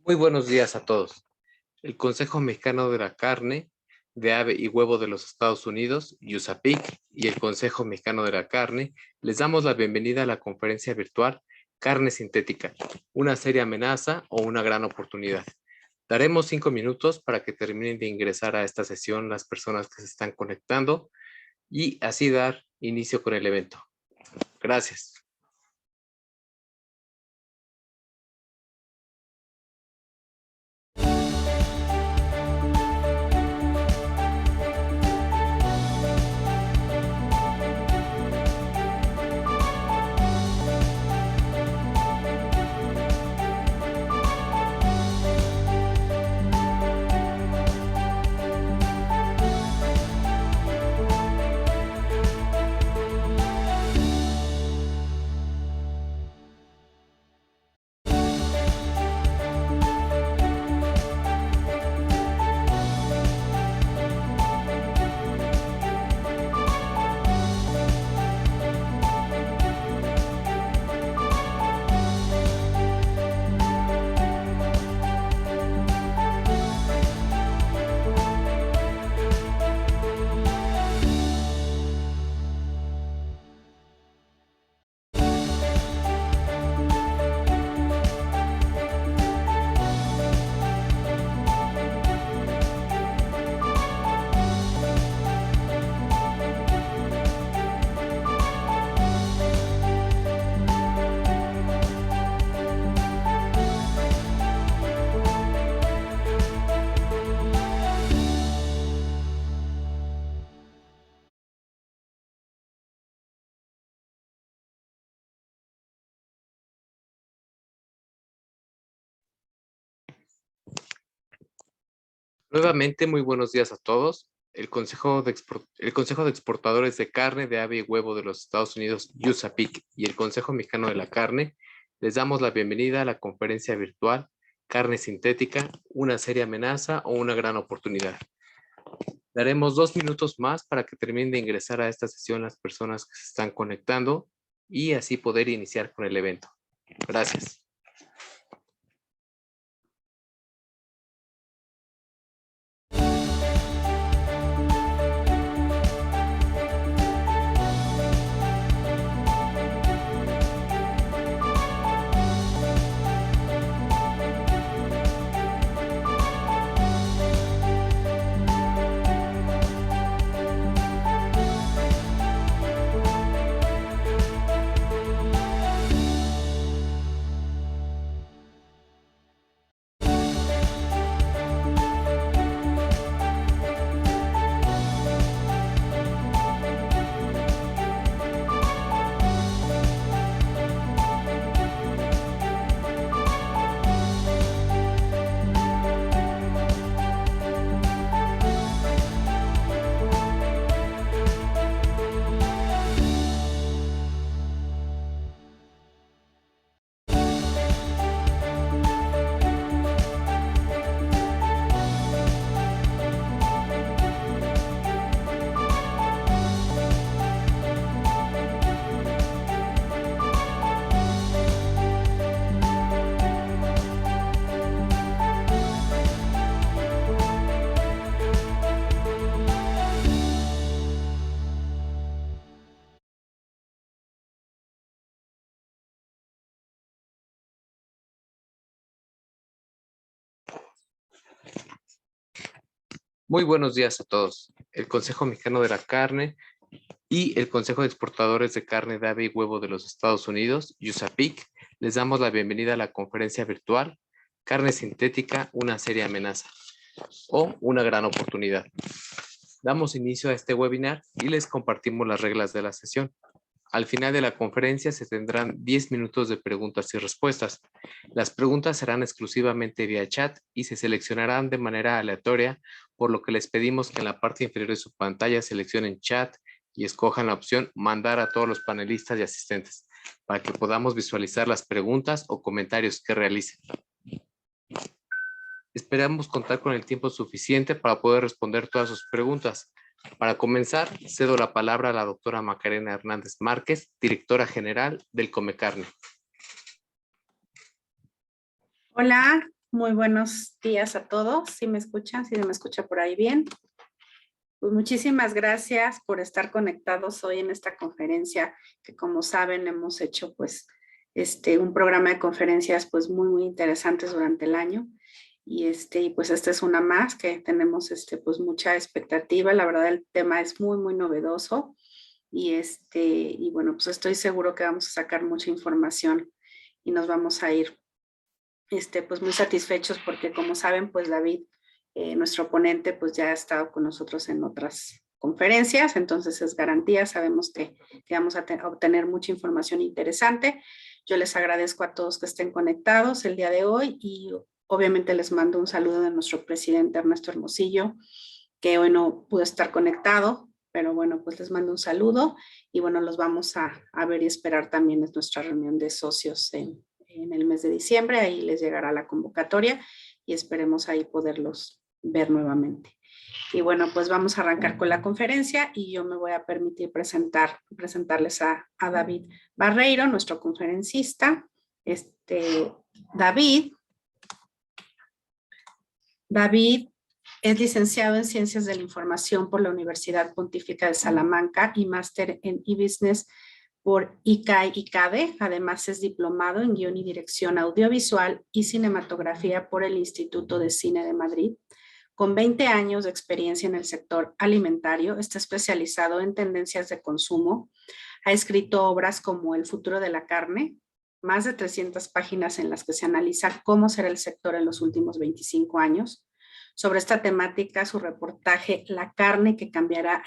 Muy buenos días a todos. El Consejo Mexicano de la Carne de Ave y Huevo de los Estados Unidos, USAPIC, y el Consejo Mexicano de la Carne, les damos la bienvenida a la conferencia virtual Carne Sintética, una seria amenaza o una gran oportunidad. Daremos 5 minutos para que terminen de ingresar a esta sesión las personas que se están conectando y así dar inicio con el evento. Gracias. Nuevamente, muy buenos días a todos. El Consejo de Exportadores de Carne de Ave y Huevo de los Estados Unidos, USAPIC, y el Consejo Mexicano de la Carne, les damos la bienvenida a la conferencia virtual Carne Sintética, una seria amenaza o una gran oportunidad. Daremos 2 minutos más para que terminen de ingresar a esta sesión las personas que se están conectando y así poder iniciar con el evento. Gracias. Muy buenos días a todos. El Consejo Mexicano de la Carne y el Consejo de Exportadores de Carne de Ave y Huevo de los Estados Unidos, USAPIC, les damos la bienvenida a la conferencia virtual Carne Sintética, una seria amenaza o una gran oportunidad. Damos inicio a este webinar y les compartimos las reglas de la sesión. Al final de la conferencia se tendrán 10 minutos de preguntas y respuestas. Las preguntas serán exclusivamente vía chat y se seleccionarán de manera aleatoria, por lo que les pedimos que en la parte inferior de su pantalla seleccionen chat y escojan la opción mandar a todos los panelistas y asistentes para que podamos visualizar las preguntas o comentarios que realicen. Esperamos contar con el tiempo suficiente para poder responder todas sus preguntas. Para comenzar, cedo la palabra a la doctora Macarena Hernández Márquez, directora general del Comecarne. Hola, Muy buenos días a todos. ¿Sí me escuchan? ¿Sí me escucha por ahí bien? Pues muchísimas gracias por estar conectados hoy en esta conferencia que, como saben, hemos hecho pues un programa de conferencias pues muy interesantes durante el año. Y pues esta es una más que tenemos pues mucha expectativa. La verdad el tema es muy novedoso y bueno, pues estoy seguro que vamos a sacar mucha información y nos vamos a ir pues muy satisfechos porque, como saben, pues David, nuestro ponente, pues ya ha estado con nosotros en otras conferencias, entonces es garantía, sabemos que vamos a obtener mucha información interesante. Yo les agradezco a todos que estén conectados el día de hoy y obviamente les mando un saludo de nuestro presidente Ernesto Hermosillo, que hoy no pudo estar conectado, pero bueno, pues les mando un saludo y bueno, los vamos a ver y esperar también en nuestra reunión de socios en el mes de diciembre. Ahí les llegará la convocatoria y esperemos ahí poderlos ver nuevamente. Y bueno, pues vamos a arrancar con la conferencia y yo me voy a permitir presentarles a David Barreiro, nuestro conferencista. David es licenciado en Ciencias de la Información por la Universidad Pontificia de Salamanca y máster en e-Business por ICAE-ICADE. Además es diplomado en Guión y Dirección Audiovisual y Cinematografía por el Instituto de Cine de Madrid. Con 20 años de experiencia en el sector alimentario, está especializado en tendencias de consumo. Ha escrito obras como El futuro de la carne, más de 300 páginas en las que se analiza cómo será el sector en los últimos 25 años. Sobre esta temática, su reportaje La carne que cambiará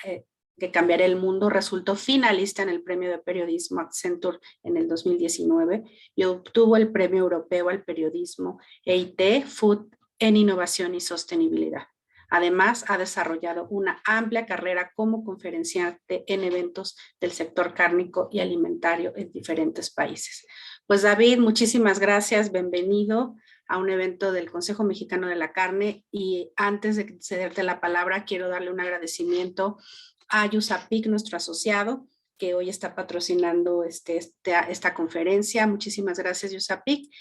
el mundo resultó finalista en el Premio de Periodismo Accenture en el 2019 y obtuvo el Premio Europeo al Periodismo EIT Food en Innovación y Sostenibilidad. Además, ha desarrollado una amplia carrera como conferenciante en eventos del sector cárnico y alimentario en diferentes países. Pues David, muchísimas gracias, bienvenido a un evento del Consejo Mexicano de la Carne, y antes de cederte la palabra quiero darle un agradecimiento a USAPIC, nuestro asociado, que hoy está patrocinando esta conferencia. Muchísimas gracias, USAPIC.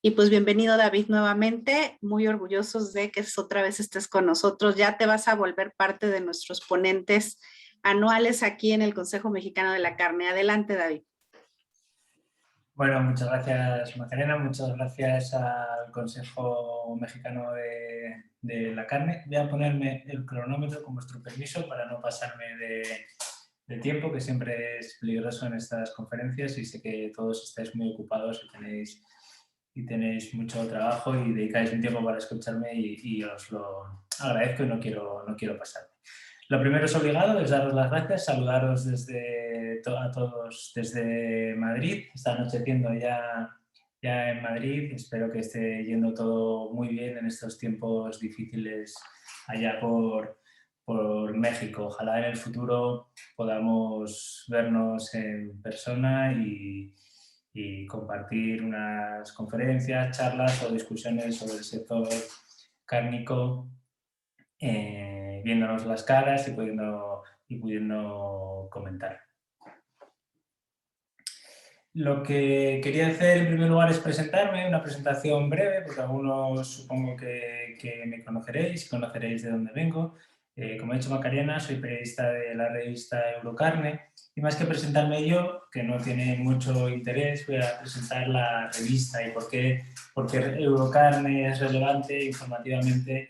Y pues bienvenido, David, nuevamente. Muy orgullosos de que otra vez estés con nosotros. Ya te vas a volver parte de nuestros ponentes anuales aquí en el Consejo Mexicano de la Carne. Adelante, David. Bueno, muchas gracias, Macarena. Muchas gracias al Consejo Mexicano de la Carne. Voy a ponerme el cronómetro con vuestro permiso para no pasarme de tiempo, que siempre es peligroso en estas conferencias, y sé que todos estáis muy ocupados y tenéis mucho trabajo y dedicáis un tiempo para escucharme y os lo agradezco y no quiero pasarme. Lo primero es obligado, es daros las gracias, saludaros a todos desde Madrid. Está anocheciendo ya en Madrid. Espero que esté yendo todo muy bien en estos tiempos difíciles allá por México. Ojalá en el futuro podamos vernos en persona y compartir unas conferencias, charlas o discusiones sobre el sector cárnico, viéndonos las caras y pudiendo comentar. Lo que quería hacer en primer lugar es presentarme, una presentación breve, porque algunos supongo que me conoceréis de dónde vengo. Como ha dicho Macarena, soy periodista de la revista Eurocarne, y más que presentarme yo, que no tiene mucho interés, voy a presentar la revista y por qué Eurocarne es relevante informativamente,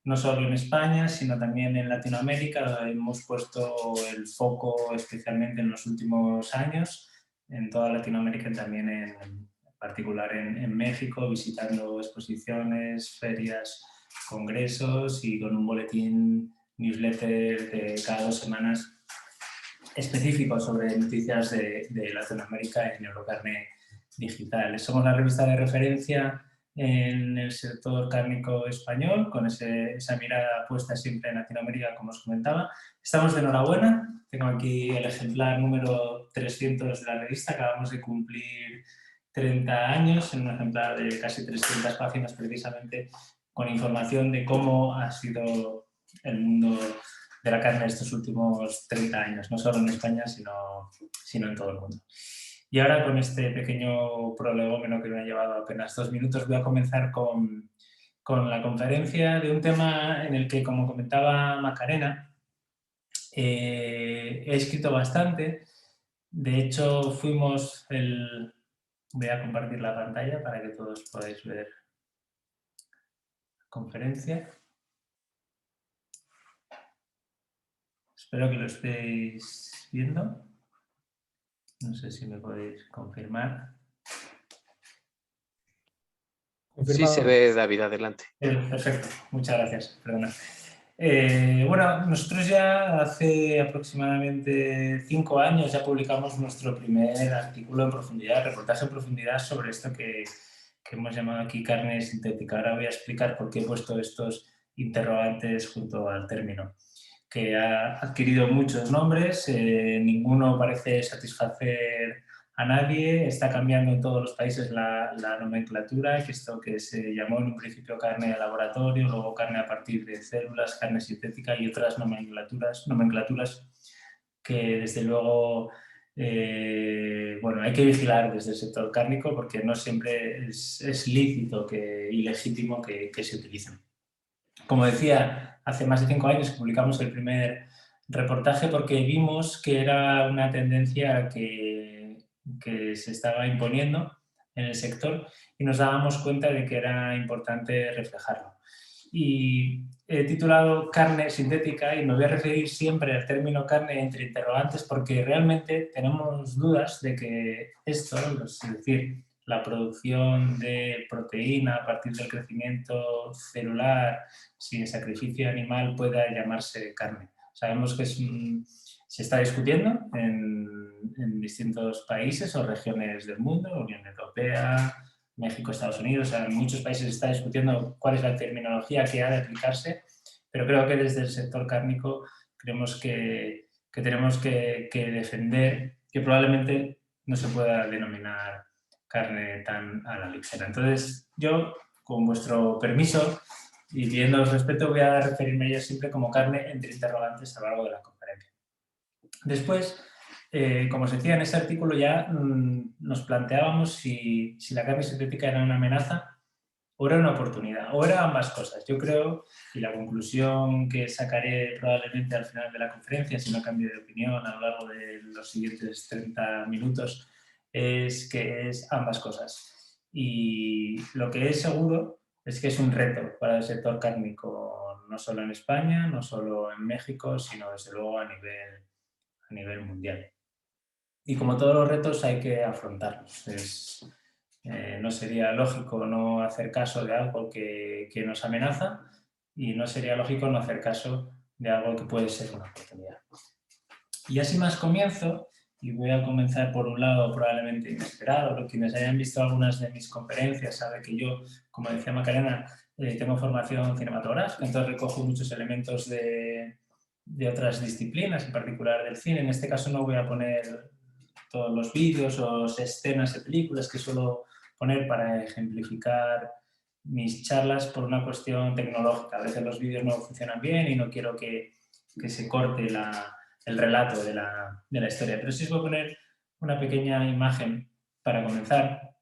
no solo en España, sino también en Latinoamérica, donde hemos puesto el foco especialmente en los últimos años, en toda Latinoamérica y también en particular en México, visitando exposiciones, ferias, congresos y con un boletín newsletter de cada 2 semanas específico sobre noticias de Latinoamérica en Eurocarne Digital. Somos la revista de referencia en el sector cárnico español, con esa mirada puesta siempre en Latinoamérica, como os comentaba. Estamos de enhorabuena. Tengo aquí el ejemplar número 300 de la revista. Acabamos de cumplir 30 años en un ejemplar de casi 300 páginas, precisamente con información de cómo ha sido el mundo de la carne estos últimos 30 años, no solo en España, sino en todo el mundo. Y ahora, con este pequeño prolegómeno que me ha llevado apenas 2 minutos, voy a comenzar con con la conferencia de un tema en el que, como comentaba Macarena, he escrito bastante. De hecho, voy a compartir la pantalla para que todos podáis ver la conferencia. Espero que lo estéis viendo. No sé si me podéis confirmar. Sí se ve, David, adelante. Perfecto, muchas gracias. Perdona. Bueno, nosotros ya hace aproximadamente 5 años ya publicamos nuestro primer artículo en profundidad, reportaje en profundidad sobre esto que hemos llamado aquí carne sintética. Ahora voy a explicar por qué he puesto estos interrogantes junto al término, que ha adquirido muchos nombres, ninguno parece satisfacer a nadie, está cambiando en todos los países la nomenclatura, que esto que se llamó en un principio carne de laboratorio, luego carne a partir de células, carne sintética y otras nomenclaturas que desde luego bueno, hay que vigilar desde el sector cárnico porque no siempre es lícito y legítimo que se utilicen. Como decía, hace más de 5 años que publicamos el primer reportaje porque vimos que era una tendencia que se estaba imponiendo en el sector y nos dábamos cuenta de que era importante reflejarlo. Y he titulado carne sintética y me voy a referir siempre al término carne entre interrogantes porque realmente tenemos dudas de que esto, es decir, la producción de proteína a partir del crecimiento celular sin sacrificio animal, pueda llamarse carne. Sabemos que se está discutiendo en distintos países o regiones del mundo, Unión Europea, México, Estados Unidos, en muchos países se está discutiendo cuál es la terminología que ha de aplicarse, pero creo que desde el sector cárnico creemos que tenemos que defender que probablemente no se pueda denominar carne tan a la ligera. Entonces, yo, con vuestro permiso y pidiéndoos respeto, voy a referirme a ello siempre como carne entre interrogantes a lo largo de la conferencia. Después, como os decía, en ese artículo ya nos planteábamos si la carne sintética era una amenaza o era una oportunidad, o era ambas cosas. Yo creo, y la conclusión que sacaré probablemente al final de la conferencia, si no cambio de opinión a lo largo de los siguientes 30 minutos, es que es ambas cosas. Y lo que es seguro es que es un reto para el sector cárnico, no solo en España, no solo en México, sino desde luego a nivel mundial. Y como todos los retos hay que afrontarlos. No sería lógico no hacer caso de algo que nos amenaza y no sería lógico no hacer caso de algo que puede ser una oportunidad. Y así más comienzo, y voy a comenzar por un lado probablemente inesperado. Quienes hayan visto algunas de mis conferencias saben que yo, como decía Macarena, tengo formación cinematográfica, entonces recojo muchos elementos de otras disciplinas, en particular del cine. En este caso no voy a poner todos los vídeos o escenas de películas que suelo poner para ejemplificar mis charlas por una cuestión tecnológica. A veces los vídeos no funcionan bien y no quiero que se corte el relato de la historia. Pero sí os voy a poner una pequeña imagen para comenzar,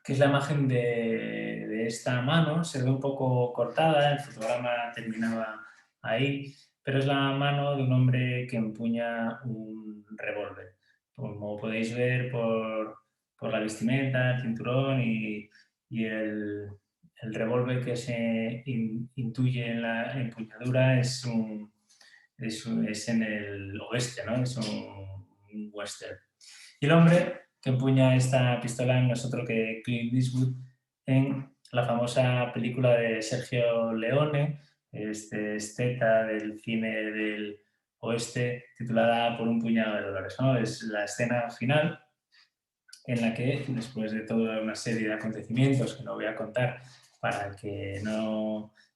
que es la imagen de esta mano. Se ve un poco cortada, el fotograma terminaba ahí, pero es la mano de un hombre que empuña un revólver. Como podéis ver por la vestimenta, el cinturón y el revólver que se intuye en la empuñadura es en el oeste, ¿no? Es un western. Y el hombre que empuña esta pistola no es otro que Clint Eastwood en la famosa película de Sergio Leone, esteta del cine del oeste, titulada Por un puñado de dólares, ¿no? Es la escena final en la que, después de toda una serie de acontecimientos que no voy a contar para que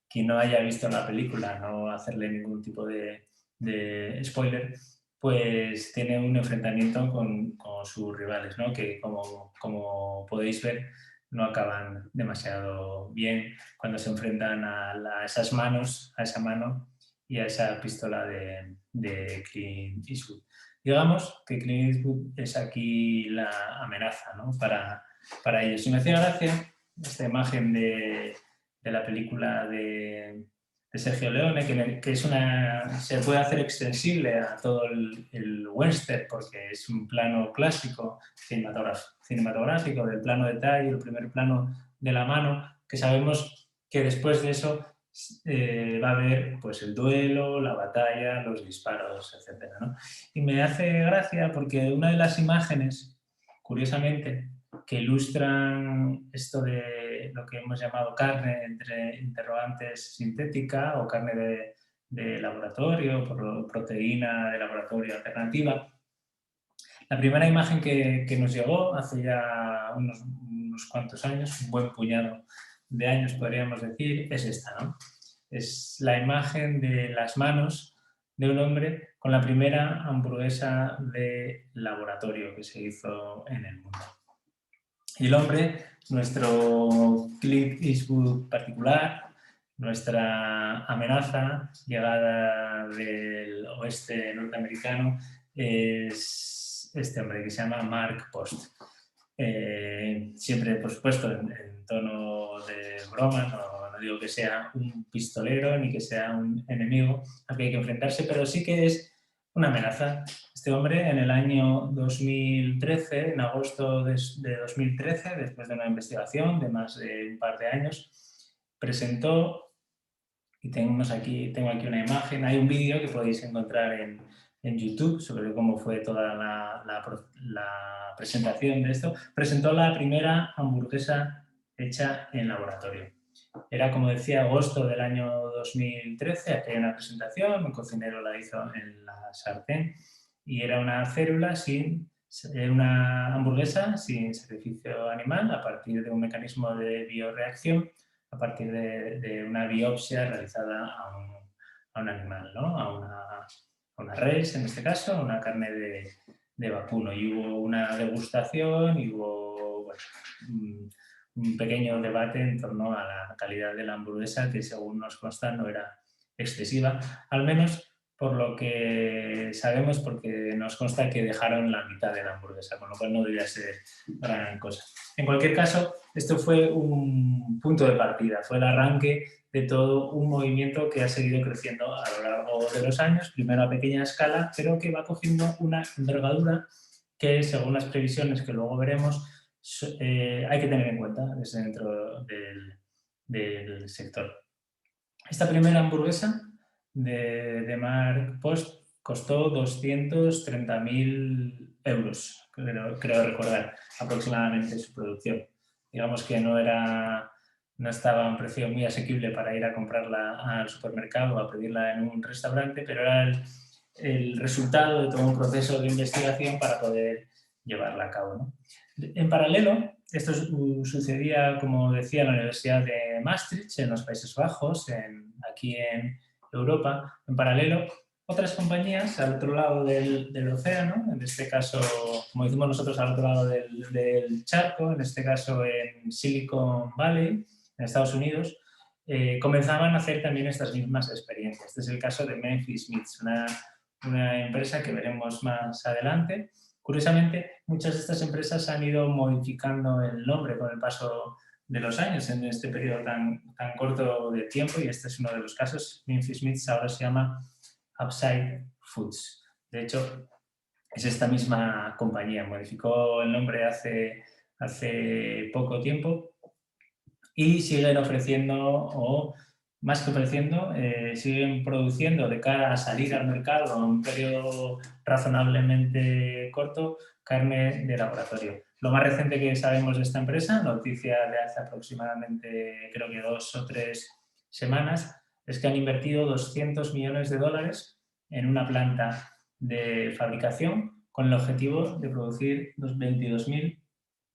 quien no haya visto la película no hacerle ningún tipo de spoiler, pues tiene un enfrentamiento con sus rivales, ¿no? Que como podéis ver no acaban demasiado bien cuando se enfrentan a esas manos, a esa mano y a esa pistola de Clint Eastwood. Digamos que Clint Eastwood es aquí la amenaza, ¿no? para ellos. Y me hacía gracia esta imagen de la película de Sergio Leone, que se puede hacer extensible a todo el western, porque es un plano clásico cinematográfico del plano detalle, el primer plano de la mano, que sabemos que después de eso va a haber pues, el duelo, la batalla, los disparos, etc., ¿no? Y me hace gracia porque una de las imágenes, curiosamente, que ilustran esto de lo que hemos llamado carne entre interrogantes sintética o carne de laboratorio, proteína de laboratorio alternativa. La primera imagen que nos llegó hace ya unos cuantos años, un buen puñado de años podríamos decir, es esta, ¿no? Es la imagen de las manos de un hombre con la primera hamburguesa de laboratorio que se hizo en el mundo. Y el hombre, nuestro Clint Eastwood particular, nuestra amenaza llegada del oeste norteamericano, es este hombre que se llama Mark Post. Siempre, por supuesto, en tono de broma, no digo que sea un pistolero ni que sea un enemigo al que hay que enfrentarse, pero sí que es una amenaza. Este hombre en el año 2013, en agosto de 2013, después de una investigación de más de un par de años, presentó, y tengo aquí una imagen, hay un vídeo que podéis encontrar en YouTube sobre cómo fue toda la presentación de esto, presentó la primera hamburguesa hecha en laboratorio. Era, como decía, agosto del año 2013, hacía una presentación, un cocinero la hizo en la sartén y era una una hamburguesa sin sacrificio animal a partir de un mecanismo de bioreacción, a partir de una biopsia realizada a un animal, ¿no? a una res, en este caso, a una carne de vacuno. Y hubo una degustación y hubo un pequeño debate en torno a la calidad de la hamburguesa, que según nos consta no era excesiva, al menos por lo que sabemos, porque nos consta que dejaron la mitad de la hamburguesa, con lo cual no debía ser gran cosa. En cualquier caso, esto fue un punto de partida, fue el arranque de todo un movimiento que ha seguido creciendo a lo largo de los años, primero a pequeña escala, pero que va cogiendo una envergadura que, según las previsiones que luego veremos, hay que tener en cuenta desde dentro del sector. Esta primera hamburguesa de Mark Post costó 230.000 euros, creo recordar, aproximadamente su producción. Digamos que no estaba a un precio muy asequible para ir a comprarla al supermercado o a pedirla en un restaurante, pero era el resultado de todo un proceso de investigación para poder llevarla a cabo, ¿no? En paralelo, esto sucedía, como decía, en la Universidad de Maastricht, en los Países Bajos, aquí en Europa. En paralelo, otras compañías al otro lado del océano, en este caso, como decimos nosotros, al otro lado del charco, en este caso en Silicon Valley, en Estados Unidos, comenzaban a hacer también estas mismas experiencias. Este es el caso de Memphis Meats, una empresa que veremos más adelante. Curiosamente, muchas de estas empresas han ido modificando el nombre con el paso de los años en este periodo tan corto de tiempo, y este es uno de los casos. Memphis Meats ahora se llama Upside Foods. De hecho, es esta misma compañía. Modificó el nombre hace poco tiempo y siguen ofreciendo, o más que ofreciendo, siguen produciendo de cara a salir al mercado en un periodo razonablemente corto, carne de laboratorio. Lo más reciente que sabemos de esta empresa, noticia de hace aproximadamente, creo que 2 o 3 semanas, es que han invertido 200 millones de dólares en una planta de fabricación con el objetivo de producir los 22.000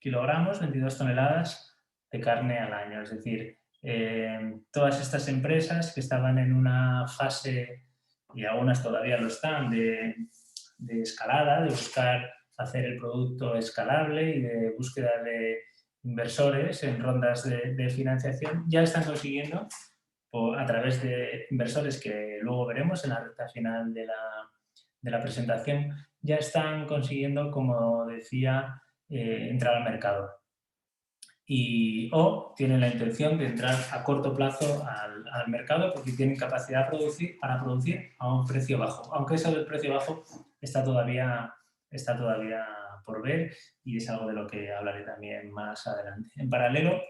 kilogramos, 22 toneladas de carne al año. Es decir, todas estas empresas que estaban en una fase, y algunas todavía lo están, de escalada, de buscar hacer el producto escalable y de búsqueda de inversores en rondas de financiación, ya están consiguiendo, a través de inversores que luego veremos en la recta final de la presentación, ya están consiguiendo, como decía, entrar al mercado. o tienen la intención de entrar a corto plazo al mercado porque tienen capacidad para producir a un precio bajo. Aunque eso del precio bajo está todavía por ver y es algo de lo que hablaré también más adelante. En paralelo,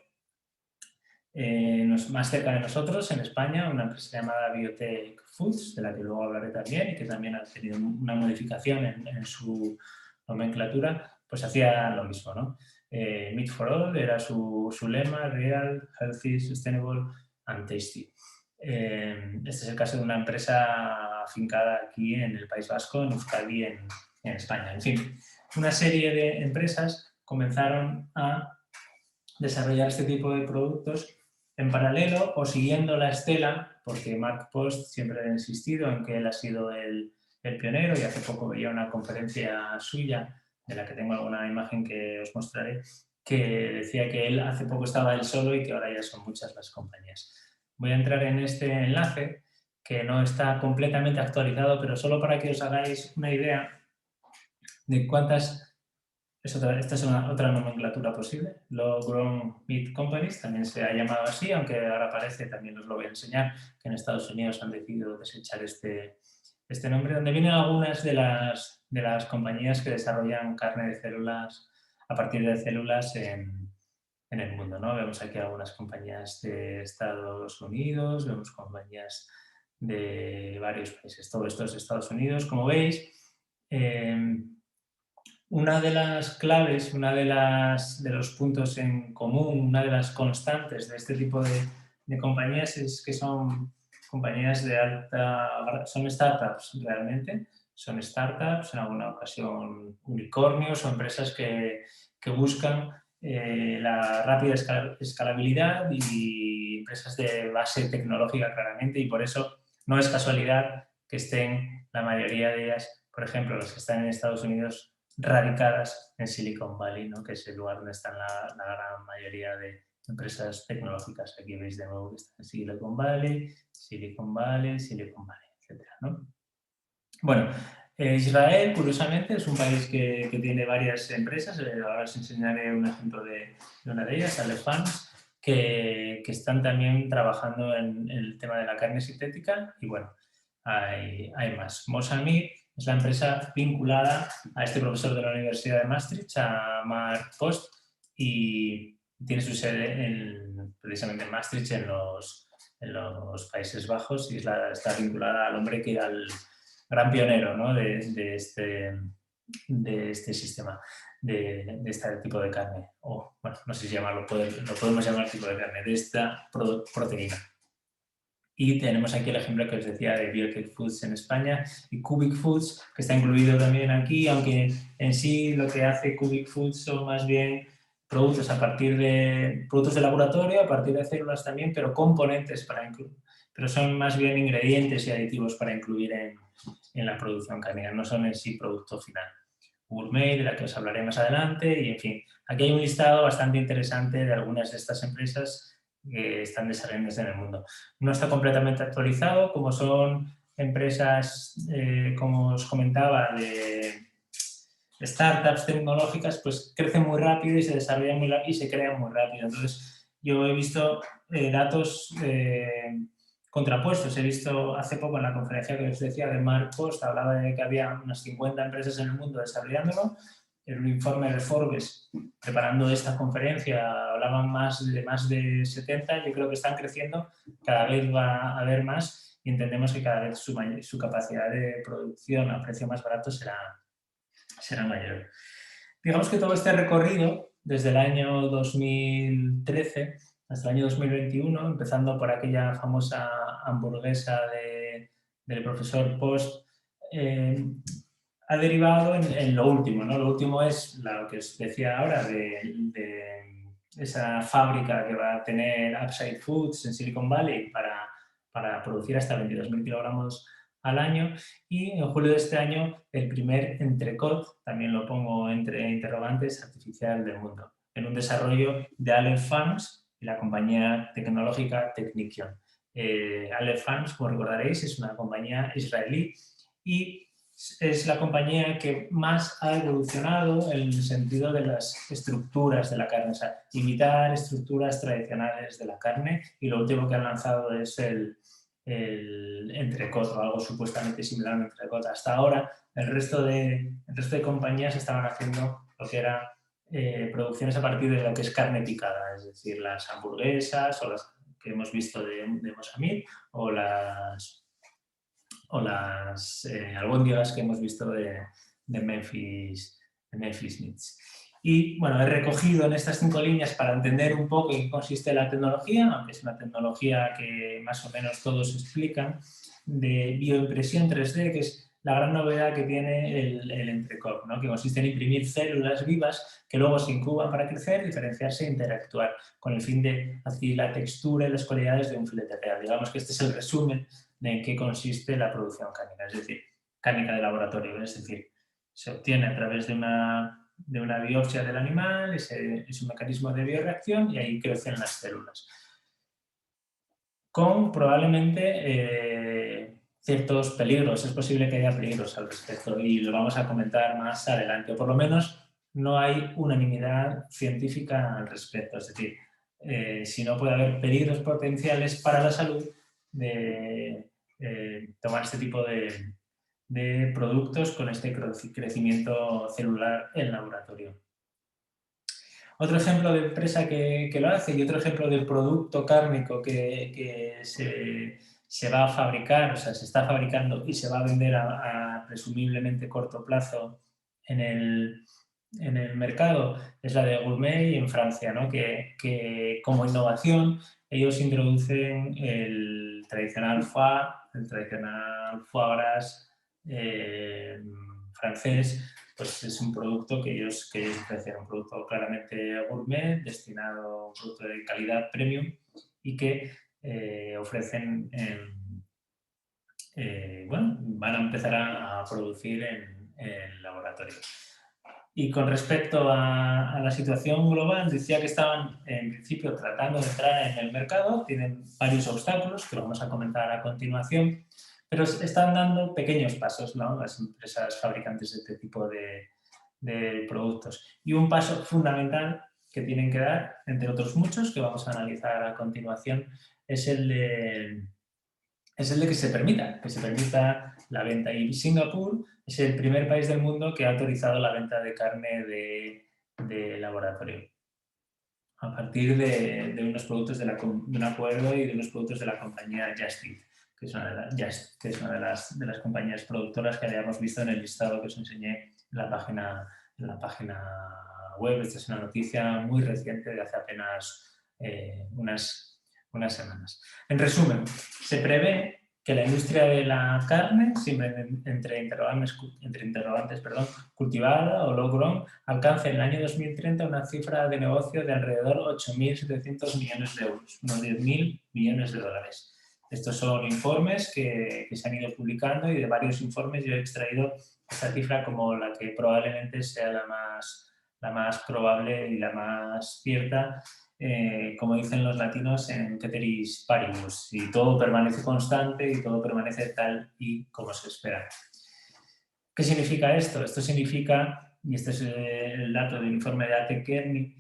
más cerca de nosotros, en España, una empresa llamada Biotech Foods, de la que luego hablaré también y que también ha tenido una modificación en su nomenclatura, pues hacía lo mismo, ¿no? Meat for All era su lema: Real, Healthy, Sustainable and Tasty. Este es el caso de una empresa afincada aquí en el País Vasco, en Euskadi, en España. En fin, una serie de empresas comenzaron a desarrollar este tipo de productos en paralelo o siguiendo la estela, porque Mark Post siempre ha insistido en que él ha sido el pionero, y hace poco veía una conferencia suya, de la que tengo alguna imagen que os mostraré, que decía que él hace poco estaba él solo y que ahora ya son muchas las compañías. Voy a entrar en este enlace, que no está completamente actualizado, pero solo para que os hagáis una idea de cuántas... Esta es otra nomenclatura posible. Low Grown Meat Companies también se ha llamado así, aunque ahora parece, también os lo voy a enseñar, que en Estados Unidos han decidido desechar este nombre, donde vienen algunas de las compañías que desarrollan carne de células a partir de células en el mundo, ¿no? Vemos aquí algunas compañías de Estados Unidos, vemos compañías de varios países. Todo esto es Estados Unidos, como veis. Una de las claves, de los puntos en común, una de las constantes de este tipo de compañías es que son compañías de son startups realmente, son startups, en alguna ocasión unicornios o empresas que buscan la rápida escalabilidad y empresas de base tecnológica claramente, y por eso no es casualidad que estén la mayoría de ellas, por ejemplo, las que están en Estados Unidos, radicadas en Silicon Valley, ¿no? Que es el lugar donde están la gran mayoría de empresas tecnológicas. Aquí veis de nuevo que está en Silicon Valley, etc., ¿no? Bueno, Israel, curiosamente, es un país que tiene varias empresas. Ahora os enseñaré un ejemplo de una de ellas, Aleph Farms, que están también trabajando en el tema de la carne sintética, y bueno, hay más. Mozambique es la empresa vinculada a este profesor de la Universidad de Maastricht, a Mark Post, y tiene su sede precisamente en Maastricht, en los Países Bajos, y está vinculada al hombre que era el gran pionero, ¿no? de este sistema, de este tipo de carne. O, bueno, no sé si llamarlo, lo podemos llamar tipo de carne, de esta proteína. Y tenemos aquí el ejemplo que os decía de Biotech Foods en España y Cubic Foods, que está incluido también aquí, aunque en sí lo que hace Cubic Foods son más bien productos productos de laboratorio, a partir de células también, pero componentes para incluir, pero son más bien ingredientes y aditivos para incluir en la producción canina, no son en sí producto final. Gourmet, de la que os hablaré más adelante, y en fin, aquí hay un listado bastante interesante de algunas de estas empresas que están desarrollándose en el mundo. No está completamente actualizado, como son empresas, como os comentaba, de startups tecnológicas, pues crecen muy rápido y se desarrollan muy rápido y se crean muy rápido. Entonces, yo he visto datos contrapuestos. He visto hace poco en la conferencia que os decía de Mark Post, hablaba de que había unas 50 empresas en el mundo desarrollándolo. En un informe de Forbes, preparando esta conferencia, hablaban de más de 70. Yo creo que están creciendo, cada vez va a haber más, y entendemos que cada vez su capacidad de producción a precio más barato será mayor. Digamos que todo este recorrido, desde el año 2013 hasta el año 2021, empezando por aquella famosa hamburguesa del profesor Post, ha derivado en lo último, ¿no? Lo último es lo que os decía ahora de esa fábrica que va a tener Upside Foods en Silicon Valley para producir hasta 22.000 kilogramos al año, y en julio de este año el primer entrecot, también lo pongo entre interrogantes, artificial del mundo, en un desarrollo de Aleph Farms y la compañía tecnológica Technikion. Aleph Farms, como recordaréis, es una compañía israelí y es la compañía que más ha evolucionado en el sentido de las estructuras de la carne, o sea, imitar estructuras tradicionales de la carne, y lo último que han lanzado es el entrecot, o algo supuestamente similar al entrecot. Hasta ahora el resto de compañías estaban haciendo lo que era producciones a partir de lo que es carne picada, es decir, las hamburguesas o las que hemos visto de Mosamid, o las albóndigas que hemos visto de Memphis Meats. Y bueno, he recogido en estas 5 líneas para entender un poco en qué consiste la tecnología, aunque es una tecnología que más o menos todos explican, de bioimpresión 3D, que es la gran novedad que tiene el entrecot, ¿no? Que consiste en imprimir células vivas que luego se incuban para crecer, diferenciarse e interactuar, con el fin de adquirir la textura y las cualidades de un filete real. Digamos que este es el resumen de en qué consiste la producción cárnica, es decir, cárnica de laboratorio, es decir, se obtiene a través de una biopsia del animal, es un mecanismo de bioreacción y ahí crecen las células. Con probablemente ciertos peligros, es posible que haya peligros al respecto y lo vamos a comentar más adelante, o por lo menos no hay unanimidad científica al respecto, es decir, si no puede haber peligros potenciales para la salud de tomar este tipo de productos con este crecimiento celular en laboratorio. Otro ejemplo de empresa que lo hace y otro ejemplo de producto cárnico que se va a fabricar, o sea, se está fabricando y se va a vender a presumiblemente corto plazo en el mercado, es la de Gourmet en Francia, ¿no? que como innovación ellos introducen el tradicional foie gras francés. Pues es un producto que ellos ofrecen, un producto claramente gourmet, destinado a un producto de calidad premium y que ofrecen, bueno, van a empezar a producir en laboratorio. Y con respecto a la situación global, decía que estaban en principio tratando de entrar en el mercado, tienen varios obstáculos que vamos a comentar a continuación, pero están dando pequeños pasos, ¿no? Las empresas fabricantes de este tipo de productos. Y un paso fundamental que tienen que dar, entre otros muchos que vamos a analizar a continuación, es el de que se permita la venta. Y Singapur es el primer país del mundo que ha autorizado la venta de carne de laboratorio a partir de unos productos de un acuerdo y de unos productos de la compañía Just Eat, que es una de las compañías productoras que habíamos visto en el listado que os enseñé en la página web. Esta es una noticia muy reciente de hace apenas unas semanas. En resumen, se prevé que la industria de la carne, siempre entre interrogantes, cultivada o low grown, alcance en el año 2030 una cifra de negocio de alrededor de 8.700 millones de euros, unos 10.000 millones de dólares. Estos son informes que se han ido publicando y de varios informes yo he extraído esta cifra como la que probablemente sea la más probable y la más cierta. Como dicen los latinos, en ceteris paribus, y todo permanece constante y todo permanece tal y como se espera. ¿Qué significa esto? Esto significa, y este es el dato del informe de AT Kearney,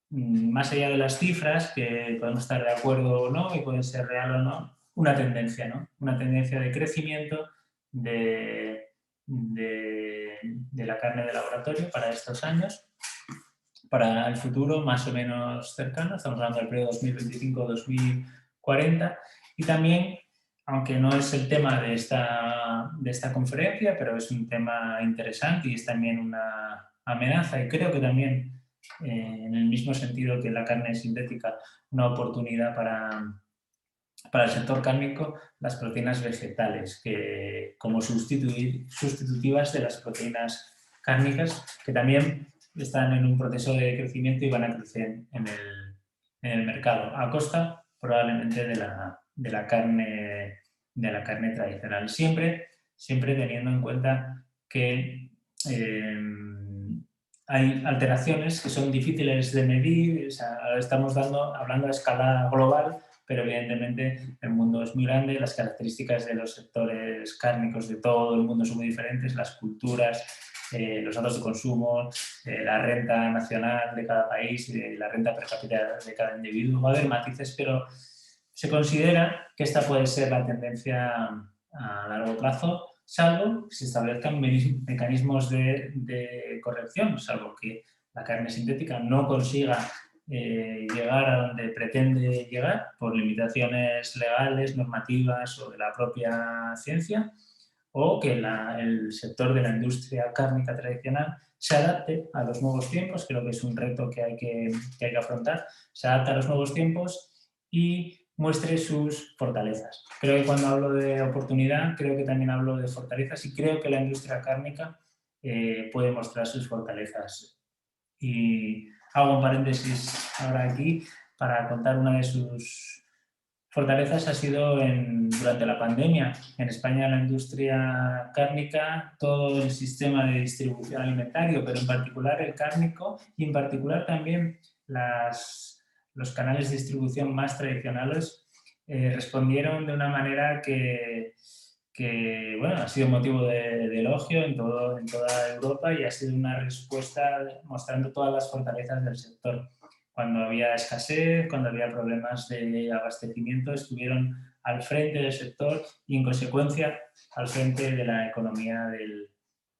más allá de las cifras, que podemos estar de acuerdo o no, y pueden ser real o no, una tendencia, ¿no? Una tendencia de crecimiento de la carne de laboratorio para estos años. Para el futuro más o menos cercano, estamos hablando del periodo 2025-2040, y también, aunque no es el tema de esta conferencia, pero es un tema interesante y es también una amenaza, y creo que también, en el mismo sentido que la carne sintética, una oportunidad para el sector cárnico, las proteínas vegetales, que como sustitutivas de las proteínas cárnicas, que también están en un proceso de crecimiento y van a crecer en el mercado, a costa probablemente de la carne tradicional. Siempre teniendo en cuenta que hay alteraciones que son difíciles de medir, o sea, estamos hablando a escala global, pero evidentemente el mundo es muy grande, las características de los sectores cárnicos de todo el mundo son muy diferentes, las culturas, los hábitos de consumo, la renta nacional de cada país y la renta per cápita de cada individuo. Va a haber matices, pero se considera que esta puede ser la tendencia a largo plazo, salvo que se establezcan mecanismos de corrección, salvo que la carne sintética no consiga llegar a donde pretende llegar por limitaciones legales, normativas o de la propia ciencia, o que el sector de la industria cárnica tradicional se adapte a los nuevos tiempos. Creo que es un reto que hay que afrontar, se adapte a los nuevos tiempos y muestre sus fortalezas. Creo que cuando hablo de oportunidad, creo que también hablo de fortalezas y creo que la industria cárnica puede mostrar sus fortalezas. Y hago un paréntesis ahora aquí para contar una de sus fortalezas ha sido durante la pandemia. En España la industria cárnica, todo el sistema de distribución alimentario, pero en particular el cárnico y en particular también los canales de distribución más tradicionales respondieron de una manera que bueno, ha sido motivo de elogio en toda Europa y ha sido una respuesta mostrando todas las fortalezas del sector. Cuando había escasez, cuando había problemas de abastecimiento, estuvieron al frente del sector y, en consecuencia, al frente de la economía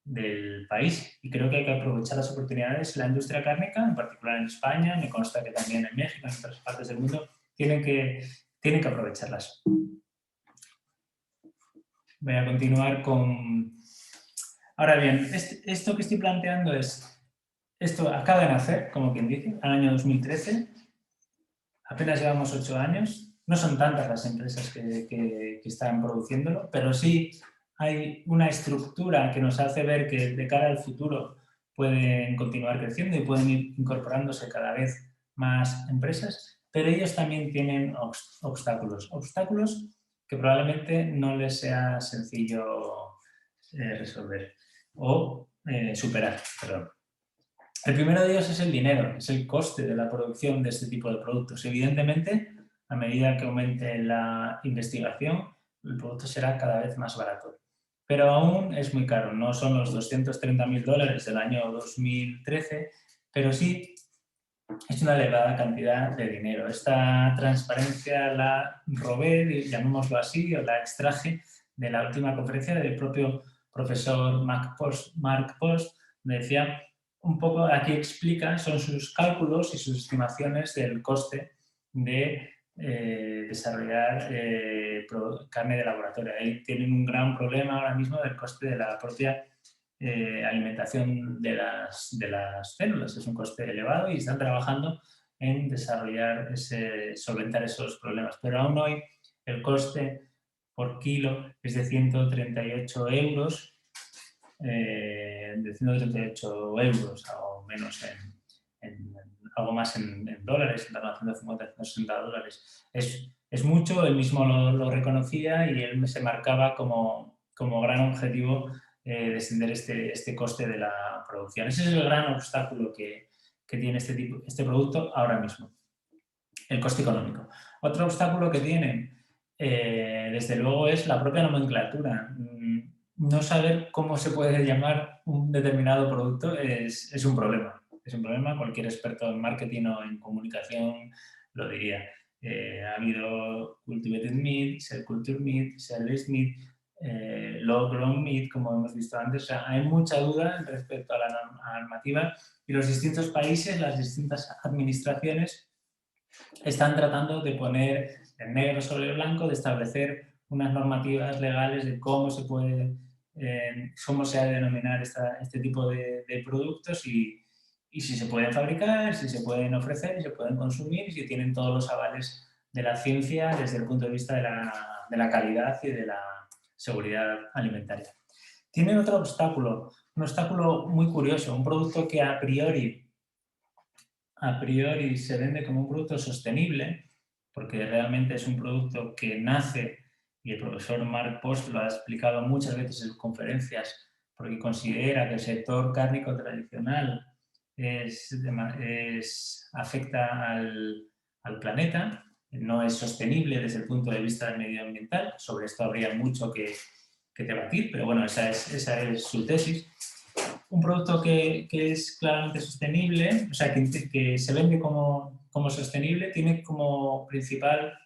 del país. Y creo que hay que aprovechar las oportunidades. La industria cárnica, en particular en España, me consta que también en México, en otras partes del mundo, tienen que aprovecharlas. Voy a continuar con... Ahora bien, esto que estoy planteando esto acaba de nacer, como quien dice, al año 2013. Apenas llevamos 8 años. No son tantas las empresas que están produciéndolo, pero sí hay una estructura que nos hace ver que de cara al futuro pueden continuar creciendo y pueden ir incorporándose cada vez más empresas, pero ellos también tienen obstáculos que probablemente no les sea sencillo resolver o superar. Perdón. El primero de ellos es el dinero, es el coste de la producción de este tipo de productos. Evidentemente, a medida que aumente la investigación, el producto será cada vez más barato. Pero aún es muy caro, no son los $230.000 del año 2013, pero sí es una elevada cantidad de dinero. Esta transparencia la robé, llamémoslo así, o la extraje de la última conferencia del propio profesor Mark Post, donde decía un poco, aquí explica, son sus cálculos y sus estimaciones del coste de desarrollar carne de laboratorio. Ahí tienen un gran problema ahora mismo del coste de la propia alimentación de las células. Es un coste elevado y están trabajando en desarrollar solventar esos problemas. Pero aún hoy el coste por kilo es de 138 euros, o menos algo más en dólares, en torno a 150, 160 dólares. Es mucho, él mismo lo reconocía y él se marcaba como gran objetivo descender este coste de la producción. Ese es el gran obstáculo que tiene este producto ahora mismo, el coste económico. Otro obstáculo que tiene, desde luego, es la propia nomenclatura. No saber cómo se puede llamar un determinado producto es un problema. Es un problema, cualquier experto en marketing o en comunicación lo diría. Ha habido cultivated meat, cell culture meat, cell-based meat, low grown meat, como hemos visto antes. O sea, hay mucha duda respecto a la normativa y los distintos países, las distintas administraciones están tratando de poner en negro sobre blanco, de establecer unas normativas legales de cómo se puede, cómo se ha de denominar este tipo de productos y si se pueden fabricar, si se pueden ofrecer, si se pueden consumir y si tienen todos los avales de la ciencia desde el punto de vista de la calidad y de la seguridad alimentaria. Tienen otro obstáculo, un obstáculo muy curioso, un producto que a priori se vende como un producto sostenible, porque realmente es un producto que nace, y el profesor Mark Post lo ha explicado muchas veces en conferencias, porque considera que el sector cárnico tradicional afecta al planeta, no es sostenible desde el punto de vista medioambiental. Sobre esto habría mucho que debatir, pero bueno, esa es su tesis. Un producto que es claramente sostenible, o sea, que se vende como sostenible, tiene como principal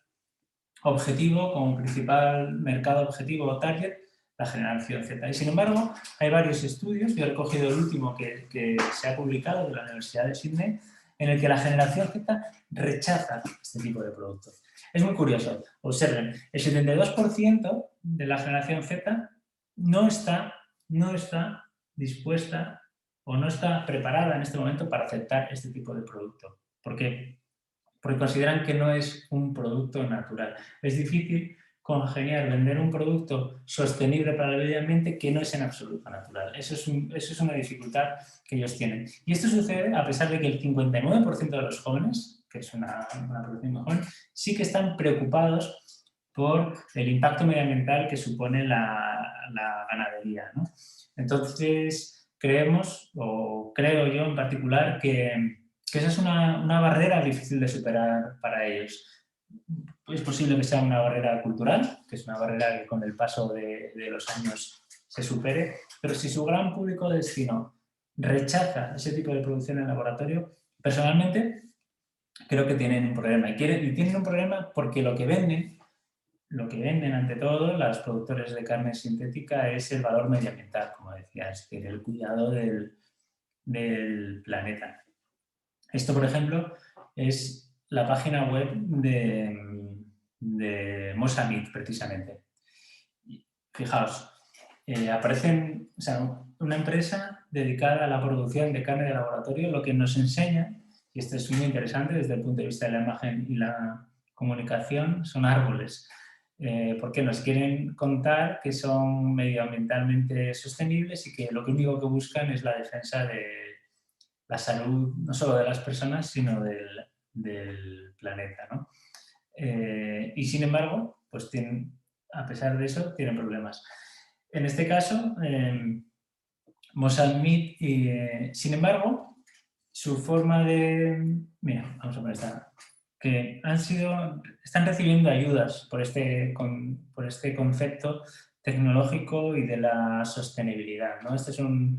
objetivo, como principal mercado objetivo o target, la generación Z. Y sin embargo, hay varios estudios, yo he recogido el último que se ha publicado de la Universidad de Sydney, en el que la generación Z rechaza este tipo de productos. Es muy curioso, observen, el 72% de la generación Z no está dispuesta o no está preparada en este momento para aceptar este tipo de producto. ¿Por qué? Porque consideran que no es un producto natural. Es difícil congeniar, vender un producto sostenible para el medio ambiente que no es en absoluto natural. Eso es una dificultad que ellos tienen. Y esto sucede a pesar de que el 59% de los jóvenes, que es una población muy joven, sí que están preocupados por el impacto medioambiental que supone la ganadería, ¿no? Entonces, creemos, o creo yo en particular, que esa es una barrera difícil de superar para ellos. Es posible que sea una barrera cultural, que es una barrera que con el paso de los años se supere, pero si su gran público de destino rechaza ese tipo de producción en laboratorio, personalmente creo que tienen un problema. Y tienen un problema porque lo que venden ante todo los productores de carne sintética es el valor medioambiental, como decía, es decir, el cuidado del planeta. Esto, por ejemplo, es la página web de Mozambique, precisamente. Fijaos, aparecen, o sea, una empresa dedicada a la producción de carne de laboratorio, lo que nos enseña, y esto es muy interesante desde el punto de vista de la imagen y la comunicación, son árboles. Porque nos quieren contar que son medioambientalmente sostenibles y que lo único que buscan es la defensa de la salud no solo de las personas, sino del planeta, ¿no? Y sin embargo, pues a pesar de eso, tienen problemas. En este caso, Mozambique, sin embargo, su forma de... Mira, vamos a poner esta. Que están recibiendo ayudas por este concepto tecnológico y de la sostenibilidad, ¿no? Este es un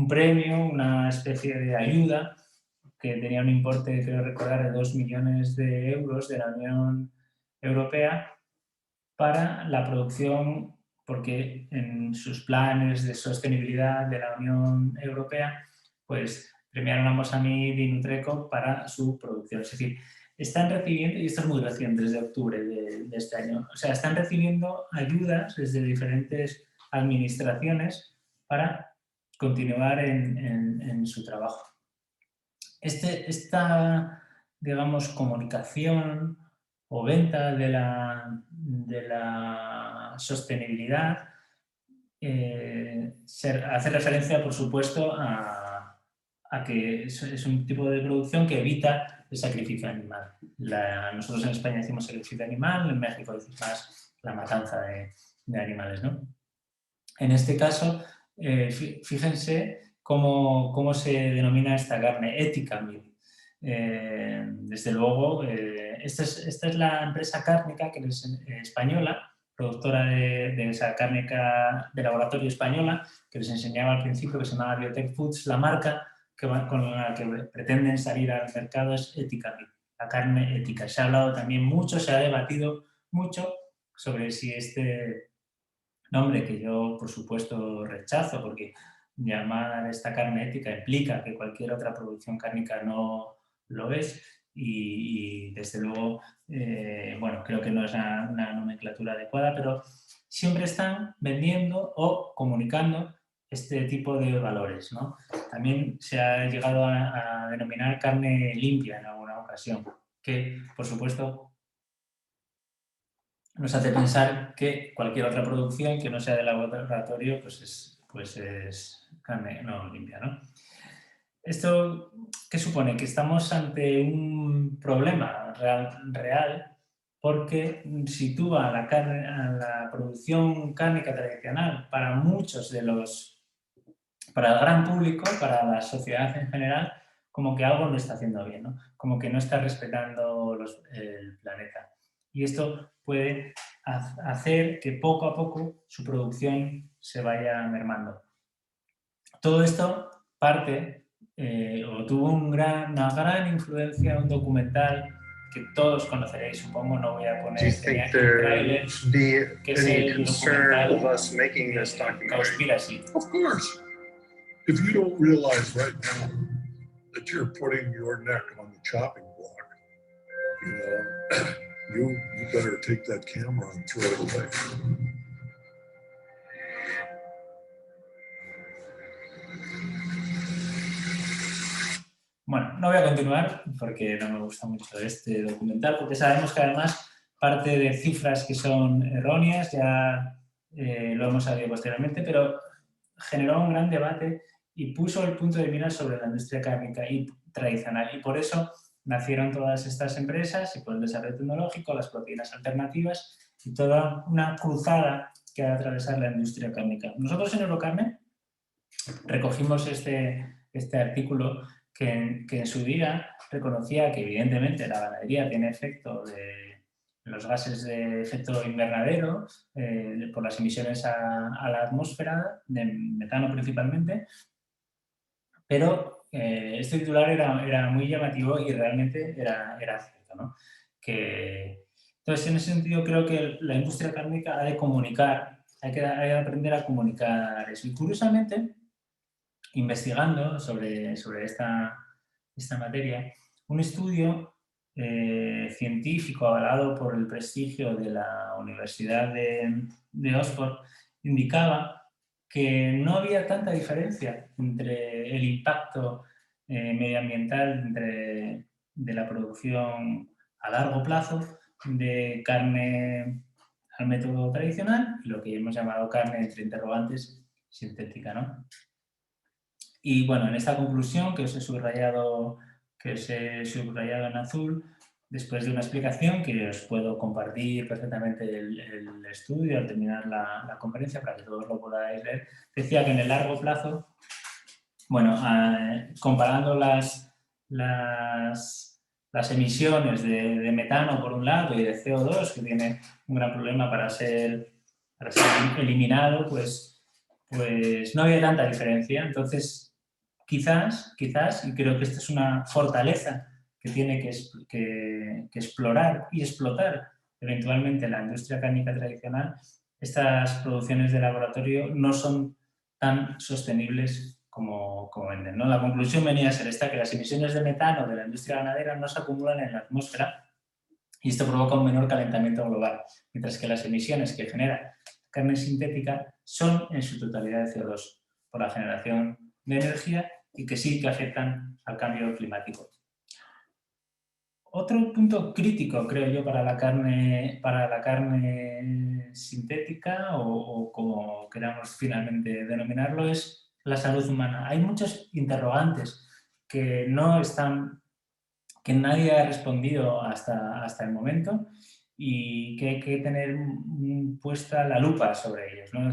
premio, una especie de ayuda que tenía un importe, creo recordar, de 2 millones de euros de la Unión Europea para la producción, porque en sus planes de sostenibilidad de la Unión Europea, pues premiaron a Mozambique y Nutreco para su producción. Es decir, están recibiendo, y esto es muy reciente, desde octubre de este año, o sea, están recibiendo ayudas desde diferentes administraciones para continuar en su trabajo. Esta, digamos, comunicación o venta de la sostenibilidad hace referencia, por supuesto, a que es un tipo de producción que evita el sacrificio animal. Nosotros en España decimos sacrificio animal, en México decimos más la matanza de animales, ¿no? En este caso, fíjense cómo se denomina esta carne, ética meat. Desde luego, esta es la empresa cárnica que es española, productora de esa cárnica de laboratorio española, que les enseñaba al principio, que se llamaba Biotech Foods. La marca con la que pretenden salir al mercado es Ética Meat, la carne ética. Se ha hablado también mucho, se ha debatido mucho sobre si este nombre, que yo por supuesto rechazo, porque llamar esta carne ética implica que cualquier otra producción cárnica no lo es, y desde luego, bueno, creo que no es una nomenclatura adecuada, pero siempre están vendiendo o comunicando este tipo de valores, ¿no? También se ha llegado a denominar carne limpia en alguna ocasión, que por supuesto nos hace pensar que cualquier otra producción que no sea de laboratorio pues es carne no limpia, ¿no? ¿Esto qué supone? Que estamos ante un problema real porque sitúa a la producción cárnica tradicional para muchos para el gran público, para la sociedad en general, como que algo no está haciendo bien, ¿no? Como que no está respetando el planeta. Y esto puede hacer que poco a poco su producción se vaya mermando. Todo esto parte o tuvo una gran influencia un documental que todos conoceréis, supongo, no voy a poner aquí el tráiler, que es el documental Cowspiracy. Of course. If you don't realize right now that you're putting your neck on the chopping block, you better take that camera and throw it away. Bueno, no voy a continuar porque no me gusta mucho este documental, porque sabemos que además parte de cifras que son erróneas, ya lo hemos sabido posteriormente, pero generó un gran debate y puso el punto de mira sobre la industria cárnica y tradicional. Y por eso nacieron todas estas empresas y por el desarrollo tecnológico, las proteínas alternativas y toda una cruzada que ha de atravesar la industria cárnica. Nosotros en Eurocarne recogimos este artículo que en su día reconocía que evidentemente la ganadería tiene efecto de los gases de efecto invernadero por las emisiones a la atmósfera, de metano principalmente, pero este titular era muy llamativo y realmente era cierto, ¿no? Entonces, en ese sentido, creo que la industria cárnica ha de comunicar, hay que aprender a comunicar eso. Y curiosamente, investigando sobre esta materia, un estudio científico avalado por el prestigio de la Universidad de Oxford indicaba que no había tanta diferencia entre el impacto medioambiental de la producción a largo plazo de carne al método tradicional y lo que hemos llamado carne entre interrogantes sintética, ¿no? Y bueno, en esta conclusión que os he subrayado en azul, después de una explicación que os puedo compartir perfectamente el estudio al terminar la conferencia para que todos lo podáis leer, decía que en el largo plazo, bueno, comparando las emisiones de metano por un lado y de CO2, que tiene un gran problema para ser eliminado, pues no había tanta diferencia. Entonces, quizás, y creo que esta es una fortaleza que tiene que explorar y explotar eventualmente la industria cárnica tradicional, estas producciones de laboratorio no son tan sostenibles como venden, ¿no? La conclusión venía a ser esta, que las emisiones de metano de la industria ganadera no se acumulan en la atmósfera y esto provoca un menor calentamiento global, mientras que las emisiones que genera carne sintética son en su totalidad de CO2 por la generación de energía y que sí que afectan al cambio climático. Otro punto crítico, creo yo, para la carne sintética o como queramos finalmente denominarlo, es la salud humana. Hay muchos interrogantes que nadie ha respondido hasta el momento y que hay que tener puesta la lupa sobre ellos, ¿no?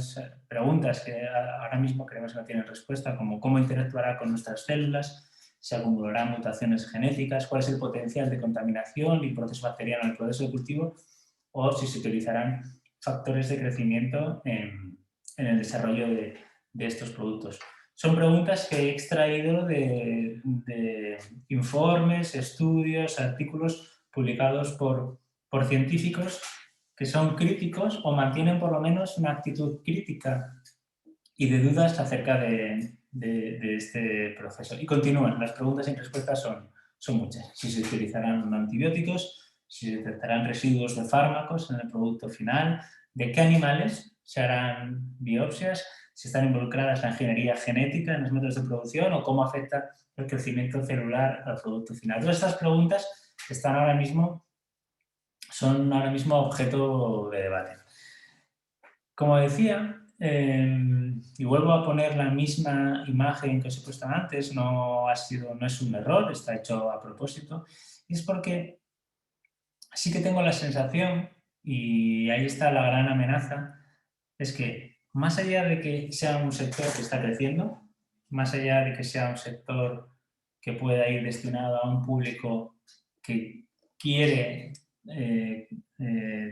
Preguntas que ahora mismo creemos que no tienen respuesta, como cómo interactuará con nuestras células, se acumularán mutaciones genéticas, cuál es el potencial de contaminación y proceso bacteriano en el proceso de cultivo, o si se utilizarán factores de crecimiento en el desarrollo de estos productos. Son preguntas que he extraído de informes, estudios, artículos publicados por científicos que son críticos o mantienen por lo menos una actitud crítica y de dudas acerca de este proceso. Y continúan, las preguntas y respuestas son muchas. Si se utilizarán antibióticos, si se detectarán residuos de fármacos en el producto final, de qué animales se harán biopsias, si están involucradas la ingeniería genética en los métodos de producción o cómo afecta el crecimiento celular al producto final. Todas estas preguntas son ahora mismo objeto de debate. Como decía, y vuelvo a poner la misma imagen que os he puesto antes, no es un error, está hecho a propósito, y es porque sí que tengo la sensación, y ahí está la gran amenaza, es que más allá de que sea un sector que está creciendo, más allá de que sea un sector que pueda ir destinado a un público que quiere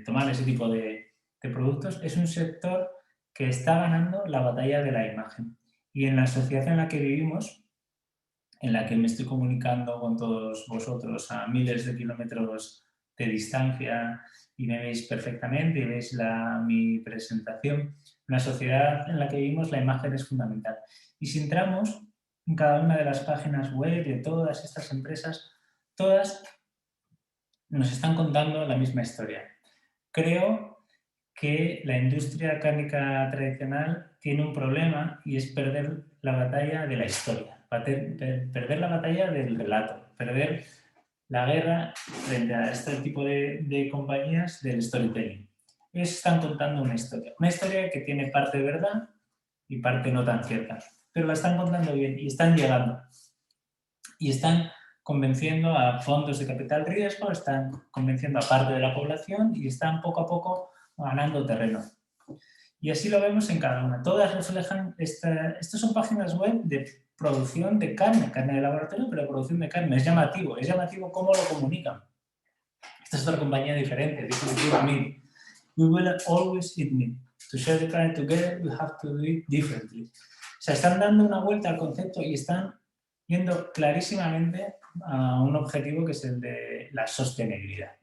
tomar ese tipo de productos, es un sector que está ganando la batalla de la imagen. Y en la sociedad en la que vivimos, en la que me estoy comunicando con todos vosotros a miles de kilómetros de distancia y me veis perfectamente y veis mi presentación, en la sociedad en la que vivimos la imagen es fundamental. Y si entramos en cada una de las páginas web de todas estas empresas, todas nos están contando la misma historia. Creo que la industria cárnica tradicional tiene un problema y es perder la batalla de la historia, perder la batalla del relato, perder la guerra frente a este tipo de compañías del storytelling. Ellos están contando una historia que tiene parte de verdad y parte no tan cierta, pero la están contando bien y están llegando. Y están convenciendo a fondos de capital riesgo, están convenciendo a parte de la población y están poco a poco ganando terreno. Y así lo vemos en cada una. Todas reflejan, estas son páginas web de producción de carne de laboratorio, pero producción de carne. Es llamativo cómo lo comunican. Esta es otra compañía diferente, dice meat. We will always eat meat. To share the planet together, we have to do it differently. O sea, están dando una vuelta al concepto y están yendo clarísimamente a un objetivo que es el de la sostenibilidad.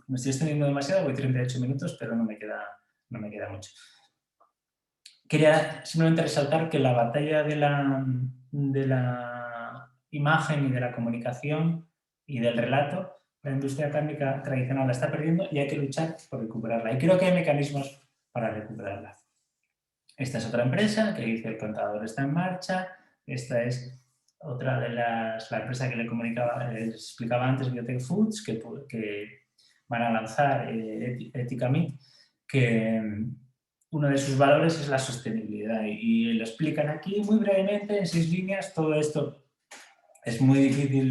Me estoy extendiendo demasiado, voy 38 minutos, pero no me queda mucho. Quería simplemente resaltar que la batalla de la imagen y de la comunicación y del relato, la industria cárnica tradicional la está perdiendo y hay que luchar por recuperarla. Y creo que hay mecanismos para recuperarla. Esta es otra empresa que dice el contador está en marcha. Esta es otra de la empresa que les explicaba antes, Biotech Foods, que van a lanzar Ética Meat, que uno de sus valores es la sostenibilidad y lo explican aquí muy brevemente, en 6 líneas. Todo esto es muy difícil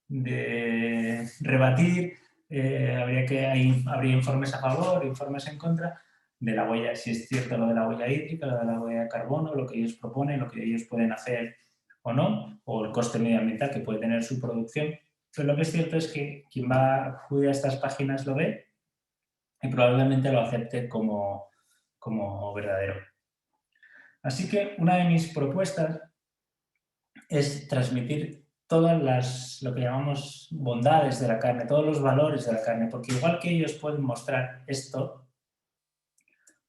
de rebatir, habría informes a favor, informes en contra de la huella, si es cierto lo de la huella hídrica, lo de la huella de carbono, lo que ellos proponen, lo que ellos pueden hacer o no, o el coste medioambiental que puede tener su producción. Pero lo que es cierto es que quien acude a estas páginas lo ve y probablemente lo acepte como verdadero. Así que una de mis propuestas es transmitir todas lo que llamamos bondades de la carne, todos los valores de la carne, porque igual que ellos pueden mostrar esto,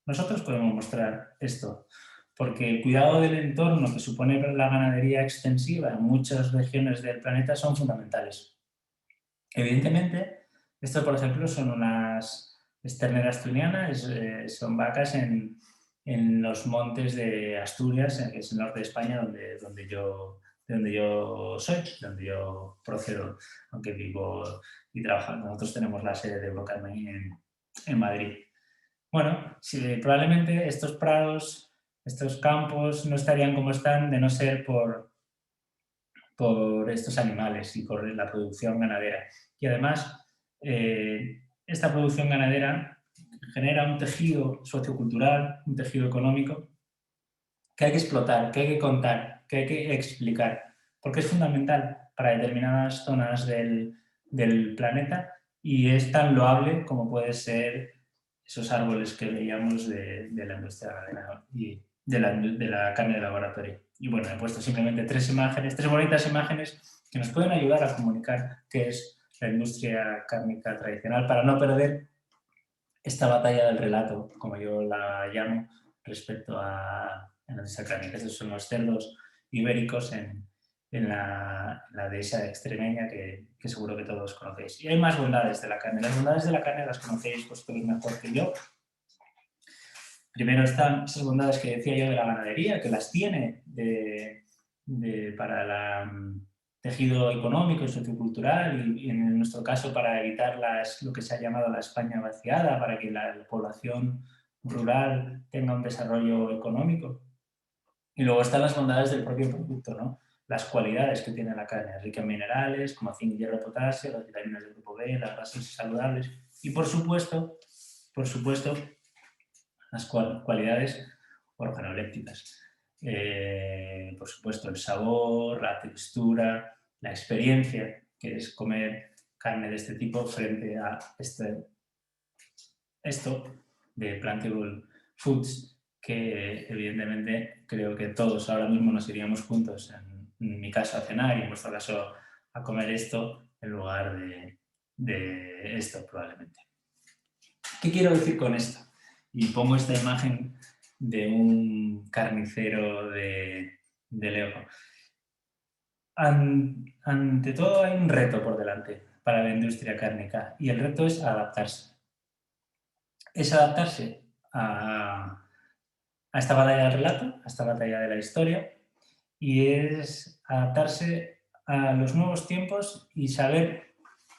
nosotros podemos mostrar esto, porque el cuidado del entorno que supone la ganadería extensiva en muchas regiones del planeta son fundamentales. Evidentemente, esto, por ejemplo, son unas terneras asturianas, son vacas en los montes de Asturias, que es el norte de España, de donde yo soy, donde yo procedo, aunque vivo y trabajo. Nosotros tenemos la sede de Eurocarne en Madrid. Bueno, probablemente estos prados, estos campos no estarían como están de no ser por estos animales y por la producción ganadera. Y además, esta producción ganadera genera un tejido sociocultural, un tejido económico que hay que explotar, que hay que contar, que hay que explicar, porque es fundamental para determinadas zonas del planeta y es tan loable como puede ser esos árboles que veíamos de la industria ganadera y de la carne de laboratorio. Y bueno, he puesto simplemente 3 bonitas imágenes que nos pueden ayudar a comunicar qué es la industria cárnica tradicional para no perder esta batalla del relato, como yo la llamo, respecto a la industria cárnica. Estos son los cerdos ibéricos en la dehesa extremeña que seguro que todos conocéis. Y hay más bondades de la carne. Las bondades de la carne las conocéis vosotros mejor que yo. Primero están esas bondades que decía yo de la ganadería, que las tiene para el tejido económico y sociocultural y en nuestro caso para evitar lo que se ha llamado la España vaciada, para que la población rural tenga un desarrollo económico. Y luego están las bondades del propio producto, ¿no? Las cualidades que tiene la carne, rica en minerales como zinc, hierro, potasio, las vitaminas del grupo B, las grasas saludables y por supuesto, las cualidades organolépticas. por supuesto, el sabor, la textura, la experiencia, que es comer carne de este tipo frente a esto de Plantable Foods, que evidentemente creo que todos ahora mismo nos iríamos juntos, en mi caso a cenar y en vuestro caso a comer esto en lugar de esto probablemente. ¿Qué quiero decir con esto? Y pongo esta imagen de un carnicero de Lego. Ante todo hay un reto por delante para la industria cárnica y el reto es adaptarse. Es adaptarse a esta batalla del relato, a esta batalla de la historia, y es adaptarse a los nuevos tiempos y saber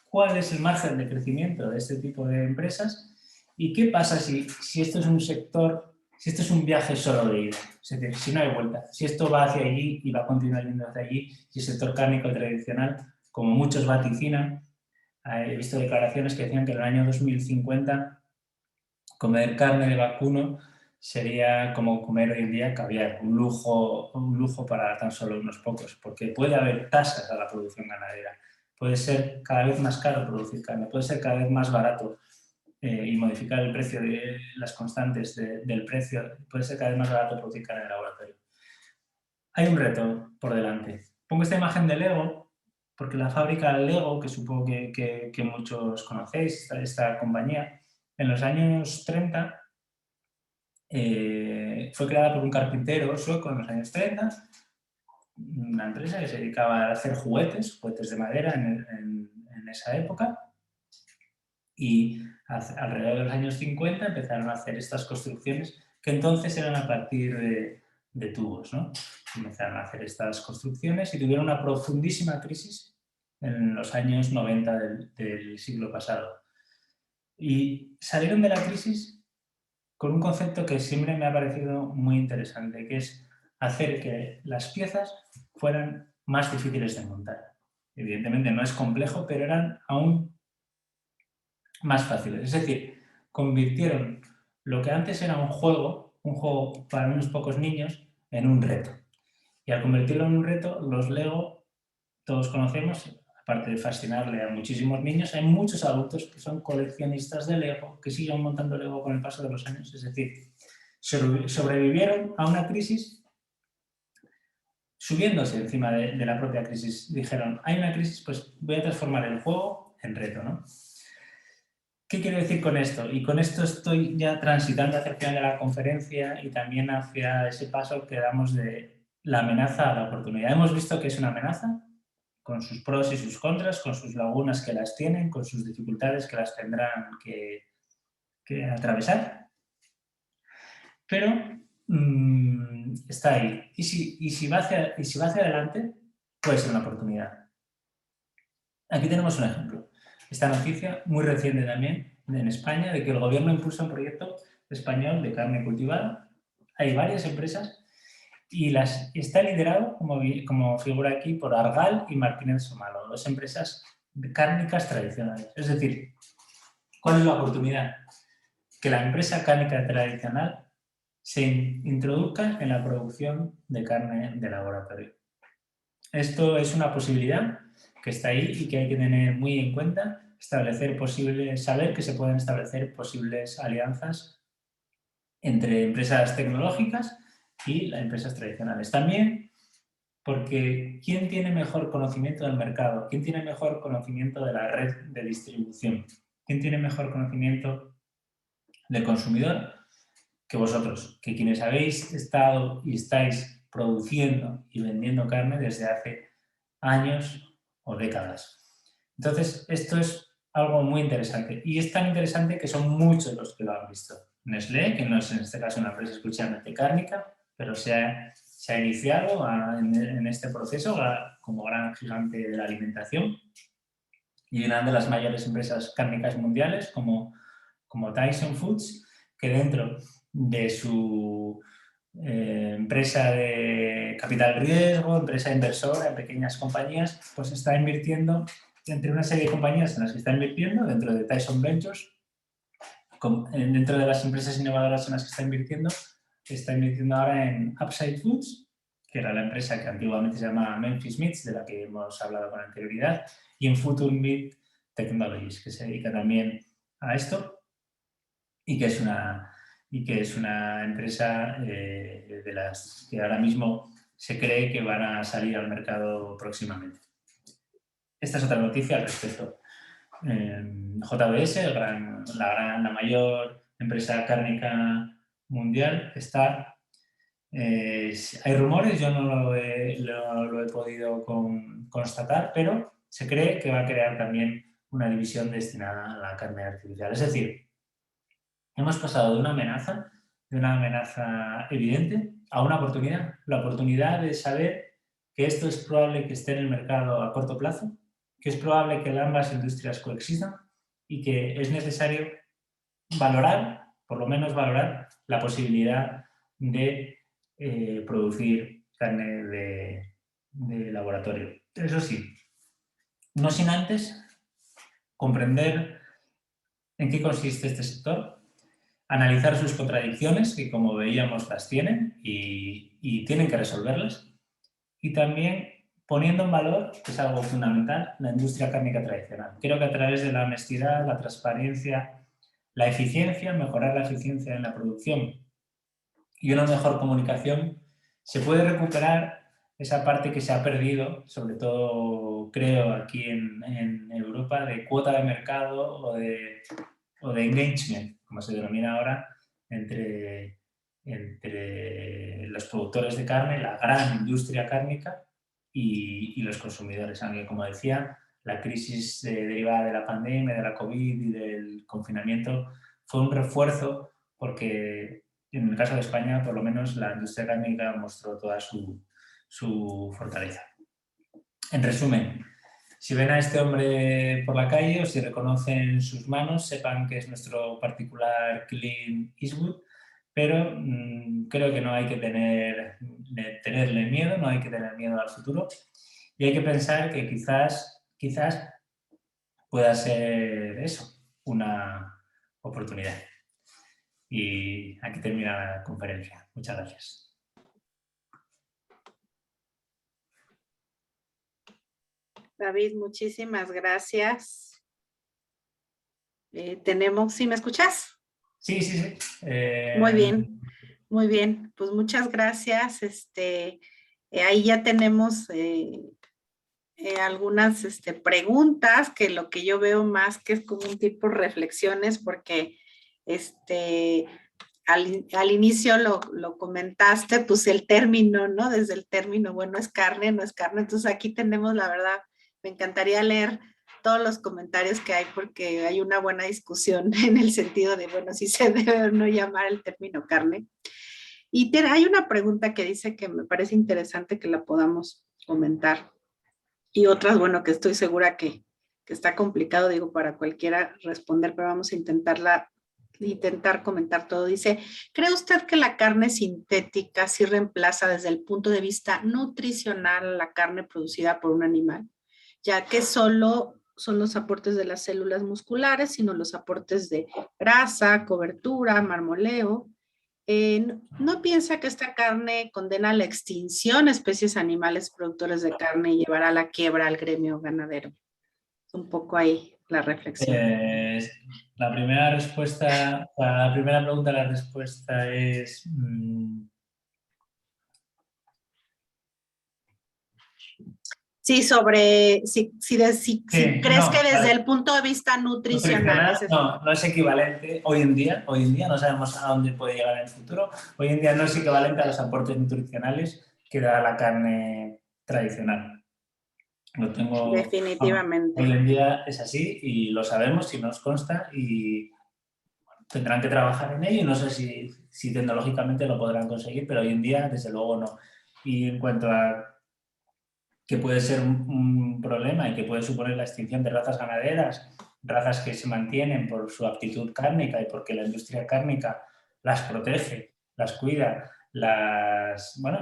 cuál es el margen de crecimiento de este tipo de empresas y qué pasa si esto es un sector, si esto es un viaje solo de ida, es decir, si no hay vuelta, si esto va hacia allí y va a continuar yendo hacia allí, si el sector cárnico tradicional, como muchos vaticinan, he visto declaraciones que decían que en el año 2050 comer carne de vacuno sería como comer hoy en día caviar, un lujo para tan solo unos pocos, porque puede haber tasas a la producción ganadera, puede ser cada vez más caro producir carne, puede ser cada vez más barato y modificar el precio de las constantes del precio, puede ser cada vez más barato producir carne en el laboratorio. Hay un reto por delante. Pongo esta imagen de Lego porque la fábrica Lego, que supongo que muchos conocéis, esta compañía, en los años 30 fue creada por un carpintero sueco en los años 30, una empresa que se dedicaba a hacer juguetes de madera en esa época, y alrededor de los años 50 empezaron a hacer estas construcciones que entonces eran a partir de tubos, ¿no? Empezaron a hacer estas construcciones y tuvieron una profundísima crisis en los años 90 del siglo pasado. Y salieron de la crisis con un concepto que siempre me ha parecido muy interesante, que es hacer que las piezas fueran más difíciles de montar. Evidentemente no es complejo, pero eran aún más fáciles. Es decir, convirtieron lo que antes era un juego para unos pocos niños, en un reto. Y al convertirlo en un reto, los Lego, todos conocemos, aparte de fascinarle a muchísimos niños, hay muchos adultos que son coleccionistas de Lego, que siguen montando Lego con el paso de los años. Es decir, sobrevivieron a una crisis subiéndose encima de la propia crisis. Dijeron, hay una crisis, pues voy a transformar el juego en reto, ¿no? ¿Qué quiero decir con esto? Y con esto estoy ya transitando hacia el final de la conferencia y también hacia ese paso que damos de la amenaza a la oportunidad. Hemos visto que es una amenaza, con sus pros y sus contras, con sus lagunas que las tienen, con sus dificultades que las tendrán que atravesar. Pero está ahí. Y si va hacia adelante, puede ser una oportunidad. Aquí tenemos un ejemplo. Esta noticia, muy reciente también, en España, de que el gobierno impulsa un proyecto español de carne cultivada. Hay varias empresas y está liderado, como figura aquí, por Argal y Martínez Somalo, dos empresas cárnicas tradicionales. Es decir, ¿cuál es la oportunidad? Que la empresa cárnica tradicional se introduzca en la producción de carne de laboratorio. Esto es una posibilidad que está ahí y que hay que tener muy en cuenta, saber que se pueden establecer posibles alianzas entre empresas tecnológicas y las empresas tradicionales. También porque ¿quién tiene mejor conocimiento del mercado? ¿Quién tiene mejor conocimiento de la red de distribución? ¿Quién tiene mejor conocimiento del consumidor? Que vosotros, que quienes habéis estado y estáis produciendo y vendiendo carne desde hace años o décadas. Entonces, esto es algo muy interesante. Y es tan interesante que son muchos los que lo han visto. Nestlé, que no es en este caso una empresa exclusivamente cárnica, pero se ha iniciado en este proceso como gran gigante de la alimentación. Y una de las mayores empresas cárnicas mundiales, como Tyson Foods, que dentro de su empresa de capital riesgo, empresa inversora en pequeñas compañías, pues está invirtiendo entre una serie de compañías en las que está invirtiendo, dentro de Tyson Ventures, dentro de las empresas innovadoras en las que está invirtiendo, está invirtiendo ahora en Upside Foods, que era la empresa que antiguamente se llamaba Memphis Meats, de la que hemos hablado con anterioridad, y en Future Meat Technologies, que se dedica también a esto y que es una empresa de las que ahora mismo se cree que van a salir al mercado próximamente. Esta es otra noticia al respecto. JBS, la mayor empresa cárnica mundial, está... hay rumores, yo no lo he podido constatar, pero se cree que va a crear también una división destinada a la carne artificial. Es decir, hemos pasado de una amenaza evidente a una oportunidad. La oportunidad de saber que esto es probable que esté en el mercado a corto plazo, que es probable que ambas industrias coexistan y que es necesario valorar, por lo menos valorar, la posibilidad de producir carne de laboratorio. Eso sí, no sin antes comprender en qué consiste este sector, analizar sus contradicciones, que como veíamos las tienen y tienen que resolverlas, y también poniendo en valor, que es algo fundamental, la industria cárnica tradicional. Creo que a través de la honestidad, la transparencia, la eficiencia, mejorar la eficiencia en la producción y una mejor comunicación, se puede recuperar esa parte que se ha perdido, sobre todo creo aquí en Europa, de cuota de mercado o de engagement, como se denomina ahora, entre los productores de carne, la gran industria cárnica y los consumidores. Aunque, como decía, la crisis derivada de la pandemia, de la COVID y del confinamiento fue un refuerzo porque en el caso de España, por lo menos, la industria cárnica mostró toda su fortaleza. En resumen, si ven a este hombre por la calle o si reconocen sus manos, sepan que es nuestro particular Clint Eastwood, pero creo que no hay que tenerle miedo, no hay que tener miedo al futuro y hay que pensar que quizás pueda ser eso, una oportunidad. Y aquí termina la conferencia. Muchas gracias. David, muchísimas gracias. ¿Sí me escuchas? Sí. Muy bien, muy bien. Pues muchas gracias. Ahí ya tenemos algunas preguntas, que lo que yo veo más que es como un tipo de reflexiones, porque al inicio lo comentaste, pues el término, ¿no? Desde el término, bueno, es carne, no es carne. Entonces aquí tenemos, la verdad, me encantaría leer todos los comentarios que hay porque hay una buena discusión en el sentido de, bueno, si se debe o no llamar el término carne. Y hay una pregunta que dice que me parece interesante que la podamos comentar. Y otras, bueno, que estoy segura que está complicado, digo, para cualquiera responder, pero vamos a intentar comentar todo. Dice, ¿cree usted que la carne sintética sí reemplaza desde el punto de vista nutricional la carne producida por un animal? Ya que solo son los aportes de las células musculares, sino los aportes de grasa, cobertura, marmoleo. ¿No piensa que esta carne condena a la extinción especies animales productores de carne y llevará a la quiebra al gremio ganadero? Un poco ahí la reflexión. La primera pregunta, la respuesta es... Sí, sobre si crees que desde el punto de vista nutricional no es equivalente hoy en día no sabemos a dónde puede llegar en el futuro. Hoy en día no es equivalente a los aportes nutricionales que da la carne tradicional. Definitivamente. Hoy en día es así y lo sabemos y nos consta y bueno, tendrán que trabajar en ello y no sé si tecnológicamente lo podrán conseguir, pero hoy en día desde luego no. Y en cuanto a que puede ser un problema y que puede suponer la extinción de razas ganaderas, razas que se mantienen por su aptitud cárnica y porque la industria cárnica las protege, las cuida,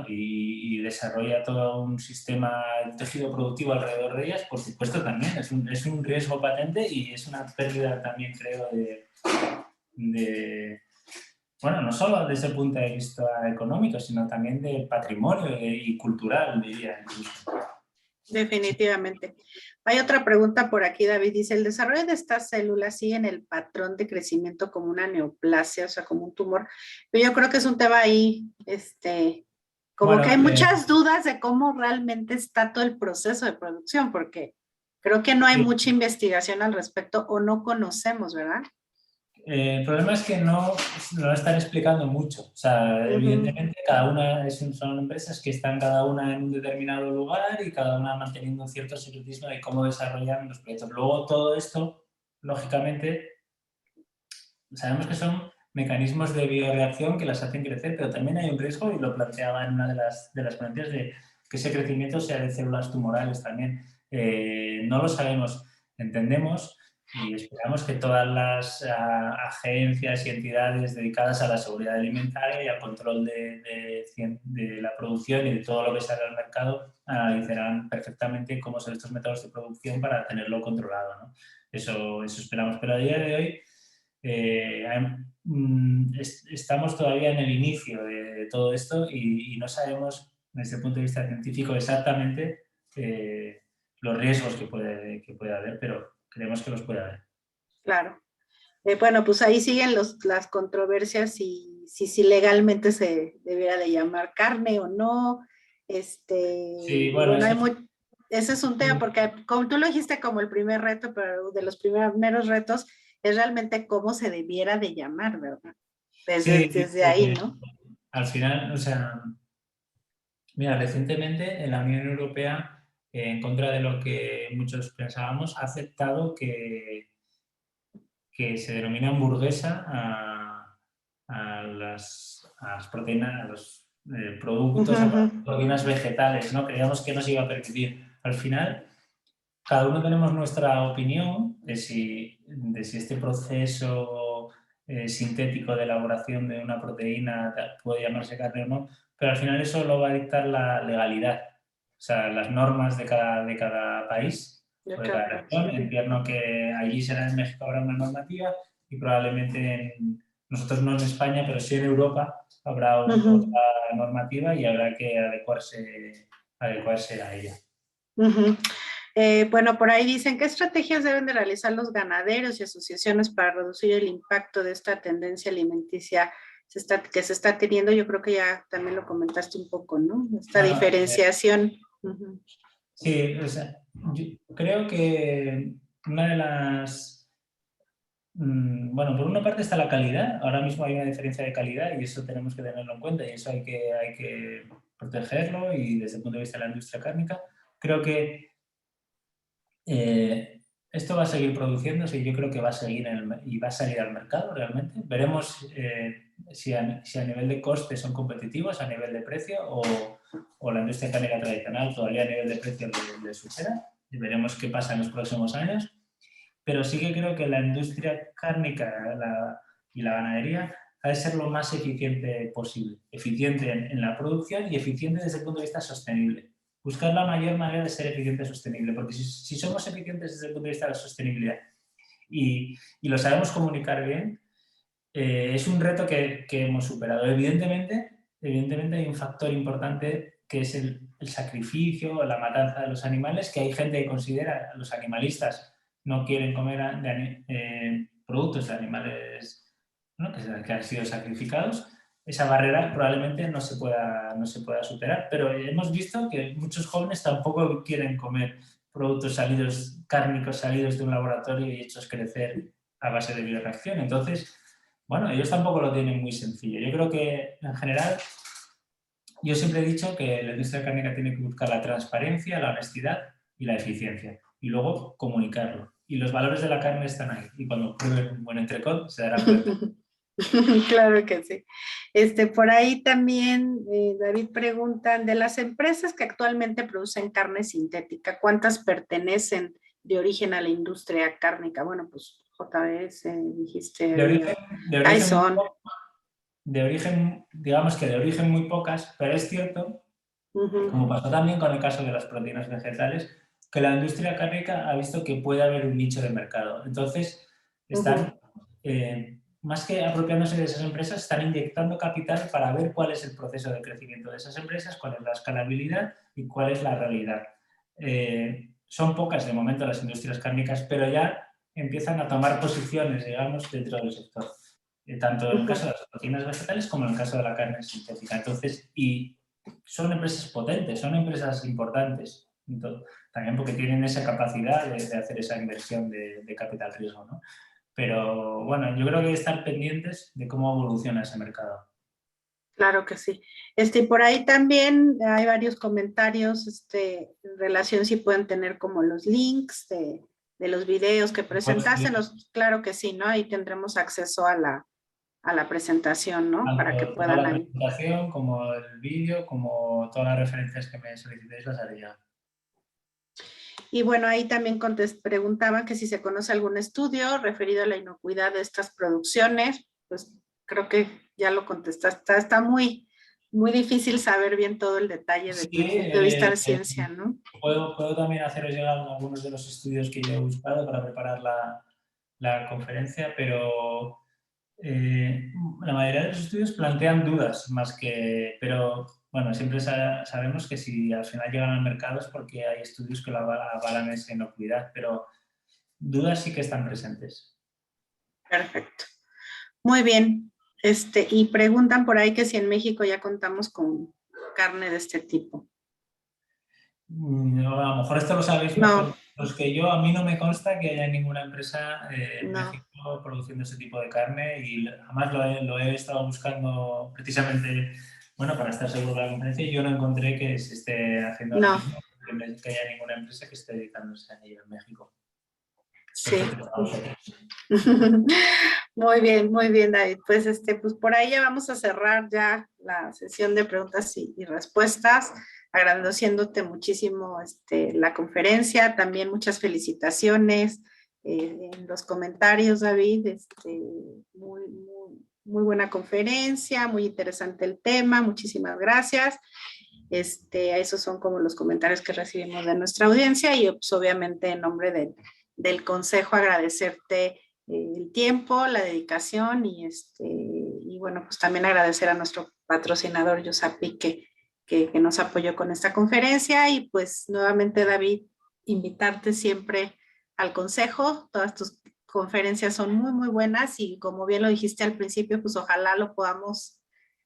y desarrolla todo un sistema de tejido productivo alrededor de ellas, por supuesto también es un riesgo patente y es una pérdida también, creo, bueno, no solo desde el punto de vista económico, sino también de patrimonio y cultural, diría incluso. Definitivamente. Hay otra pregunta por aquí, David. Dice, ¿el desarrollo de estas células sigue en el patrón de crecimiento como una neoplasia, o sea, como un tumor? Pero yo creo que es un tema ahí, como Bueno, que hay muchas dudas de cómo realmente está todo el proceso de producción, porque creo que no hay mucha investigación al respecto o no conocemos, ¿verdad? El problema es que no lo están explicando mucho. O sea, evidentemente cada una son empresas que están cada una en un determinado lugar y cada una manteniendo un cierto secretismo de cómo desarrollan los proyectos. Luego todo esto, lógicamente, sabemos que son mecanismos de bioreacción que las hacen crecer, pero también hay un riesgo, y lo planteaba en una de las ponencias, de que ese crecimiento sea de células tumorales también. No lo sabemos, entendemos y esperamos que todas las agencias y entidades dedicadas a la seguridad alimentaria y al control de la producción y de todo lo que sale al mercado analizarán perfectamente cómo son estos métodos de producción para tenerlo controlado, ¿no? Eso esperamos, pero a día de hoy estamos todavía en el inicio de todo esto y no sabemos desde el punto de vista científico exactamente los riesgos que puede haber, pero creemos que los puede haber. Claro. Bueno, pues ahí siguen las controversias si legalmente se debiera de llamar carne o no. Sí, bueno, Ese es un tema, porque como tú lo dijiste como el primer reto, pero de los primeros retos es realmente cómo se debiera de llamar, ¿verdad? Desde ahí, ¿no? Al final, o sea, mira, recientemente en la Unión Europea, en contra de lo que muchos pensábamos, ha aceptado que se denomina hamburguesa a las proteínas, a los productos, a las proteínas vegetales, ¿no? Creíamos que no se iba a permitir. Al final, cada uno tenemos nuestra opinión de si este proceso sintético de elaboración de una proteína puede llamarse carne o no, pero al final eso lo va a dictar la legalidad, o sea, las normas de cada país o de cada región. Entiendo que allí será, en México habrá una normativa y probablemente nosotros no en España, pero sí en Europa habrá otra normativa y habrá que adecuarse a ella. Bueno, por ahí dicen, ¿qué estrategias deben de realizar los ganaderos y asociaciones para reducir el impacto de esta tendencia alimenticia que se está teniendo? Yo creo que ya también lo comentaste un poco, ¿no? Esta diferenciación. Sí, o sea, yo creo que una de las... Bueno, por una parte está la calidad. Ahora mismo hay una diferencia de calidad y eso tenemos que tenerlo en cuenta y eso hay que protegerlo, y desde el punto de vista de la industria cárnica creo que esto va a seguir produciéndose y yo creo que va a seguir y va a salir al mercado realmente. Veremos si a nivel de coste son competitivos, a nivel de precio, o la industria cárnica tradicional todavía a nivel de precio le supera, y veremos qué pasa en los próximos años. Pero sí que creo que la industria cárnica y la ganadería ha de ser lo más eficiente posible. Eficiente en la producción y eficiente desde el punto de vista sostenible. Buscar la mayor manera de ser eficiente y sostenible, porque si somos eficientes desde el punto de vista de la sostenibilidad y lo sabemos comunicar bien, es un reto que hemos superado. Evidentemente hay un factor importante que es el sacrificio, la matanza de los animales, que hay gente que considera, los animalistas no quieren comer productos de animales, ¿no?, que han sido sacrificados. Esa barrera probablemente no se pueda superar, pero hemos visto que muchos jóvenes tampoco quieren comer productos cárnicos salidos de un laboratorio y hechos crecer a base de bioreacción. Entonces, bueno, ellos tampoco lo tienen muy sencillo. Yo creo que, en general, yo siempre he dicho que la industria cárnica tiene que buscar la transparencia, la honestidad y la eficiencia, y luego comunicarlo. Y los valores de la carne están ahí, y cuando prueben un buen entrecot se darán cuenta. Claro que sí. Por ahí también, David, preguntan, de las empresas que actualmente producen carne sintética, ¿cuántas pertenecen de origen a la industria cárnica? Bueno, pues JBS, dijiste. Digamos que de origen muy pocas, pero es cierto, como pasó también con el caso de las proteínas vegetales, que la industria cárnica ha visto que puede haber un nicho de mercado. Entonces, están más que apropiándose de esas empresas, están inyectando capital para ver cuál es el proceso de crecimiento de esas empresas, cuál es la escalabilidad y cuál es la realidad. Son pocas de momento las industrias cárnicas, pero ya empiezan a tomar posiciones, digamos, dentro del sector. Tanto en el caso de las proteínas vegetales como en el caso de la carne sintética. Entonces, y son empresas potentes, son empresas importantes. Entonces, también porque tienen esa capacidad de hacer esa inversión de capital riesgo, ¿no? Pero bueno, yo creo que hay que estar pendientes de cómo evoluciona ese mercado. Claro que sí. Por ahí también hay varios comentarios en relación si pueden tener como los links de los videos que presentasen. Claro que sí, ¿no? Ahí tendremos acceso a la presentación, ¿no? Para que Tanto puedan la ahí. presentación como el vídeo, como todas las referencias que me solicitéis las haré ya. Y bueno, ahí también preguntaban que si se conoce algún estudio referido a la inocuidad de estas producciones. Pues creo que ya lo contestaste. Está muy, muy difícil saber bien todo el detalle desde el punto de vista de ciencia, ¿no? Puedo también haceros llegar algunos de los estudios que yo he buscado para preparar la conferencia, pero la mayoría de los estudios plantean dudas más que... Pero bueno, siempre sabemos que si al final llegan al mercado es porque hay estudios que lo avalan esa inocuidad, pero dudas sí que están presentes. Perfecto. Muy bien. Y preguntan por ahí que si en México ya contamos con carne de este tipo. No, a lo mejor esto lo sabéis mejor los que yo. A mí no me consta que haya ninguna empresa en México produciendo ese tipo de carne y además lo he estado buscando precisamente, bueno, para estar seguro de la conferencia y yo no encontré que se esté haciendo ahora mismo, que haya ninguna empresa que esté dedicándose a ello en México. Sí. Muy bien, David. Pues, pues por ahí ya vamos a cerrar ya la sesión de preguntas y respuestas, agradeciéndote muchísimo la conferencia, también muchas felicitaciones en los comentarios, David, muy buena conferencia, muy interesante el tema, muchísimas gracias. Esos son como los comentarios que recibimos de nuestra audiencia y pues, obviamente en nombre del consejo agradecerte el tiempo, la dedicación y bueno, pues también agradecer a nuestro patrocinador Yosapi que nos apoyó con esta conferencia y pues nuevamente David, invitarte siempre al consejo, todas tus conferencias son muy, muy buenas y como bien lo dijiste al principio, pues ojalá lo podamos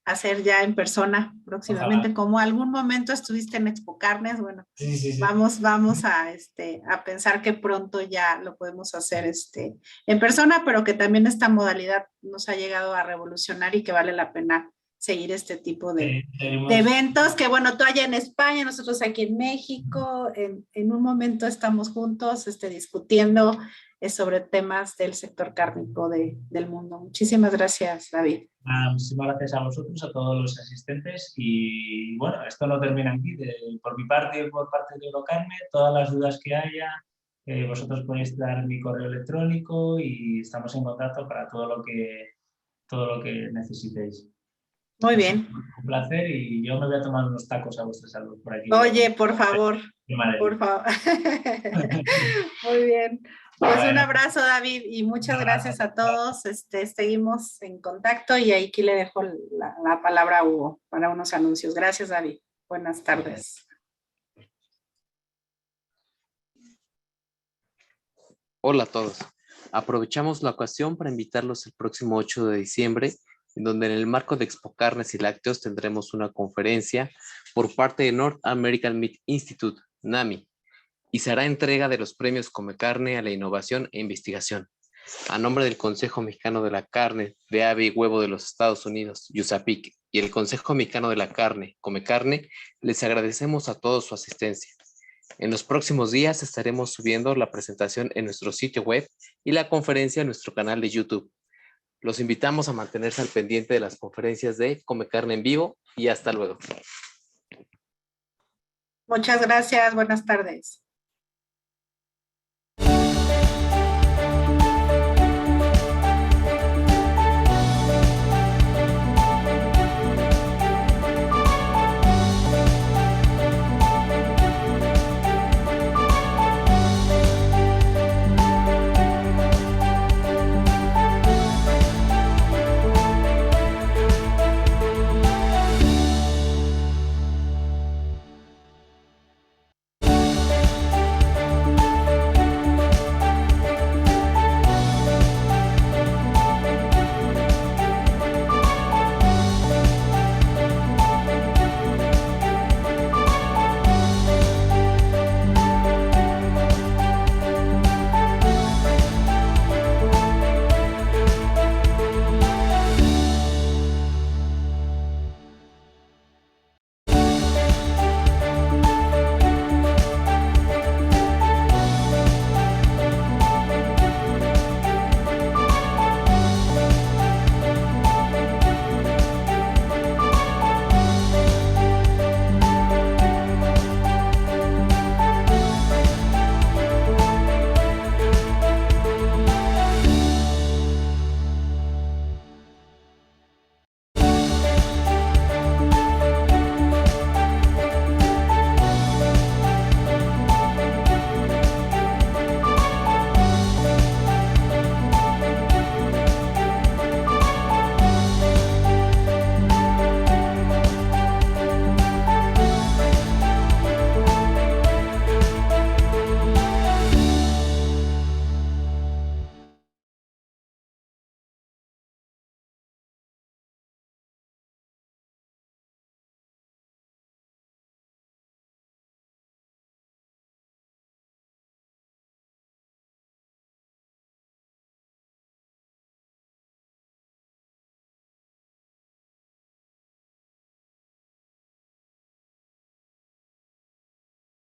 hacer ya en persona próximamente, ojalá. Como algún momento estuviste en Expo Carnes, bueno, sí. Vamos a pensar que pronto ya lo podemos hacer en persona, pero que también esta modalidad nos ha llegado a revolucionar y que vale la pena seguir este tipo de eventos, que bueno, tú allá en España, nosotros aquí en México, en un momento estamos juntos discutiendo sobre temas del sector cárnico del mundo. Muchísimas gracias, David. Muchísimas gracias a vosotros, a todos los asistentes y bueno, esto no termina aquí. Por mi parte y por parte de Eurocarne, todas las dudas que haya, vosotros podéis dar mi correo electrónico y estamos en contacto para todo lo que necesitéis. Muy bien. Un placer y yo me voy a tomar unos tacos a vuestra salud por aquí. Oye, por favor. Por favor. Muy bien. Pues bueno, un abrazo, David, y muchas gracias a todos. Seguimos en contacto y aquí le dejo la palabra a Hugo para unos anuncios. Gracias, David. Buenas tardes. Hola a todos. Aprovechamos la ocasión para invitarlos el próximo 8 de diciembre, en donde en el marco de Expo Carnes y Lácteos tendremos una conferencia por parte de North American Meat Institute, NAMI, y se hará entrega de los premios Come Carne a la innovación e investigación. A nombre del Consejo Mexicano de la Carne, de Ave y Huevo de los Estados Unidos, USAPIC, y el Consejo Mexicano de la Carne, Come Carne, les agradecemos a todos su asistencia. En los próximos días estaremos subiendo la presentación en nuestro sitio web y la conferencia en nuestro canal de YouTube. Los invitamos a mantenerse al pendiente de las conferencias de Come Carne en Vivo y hasta luego. Muchas gracias. Buenas tardes.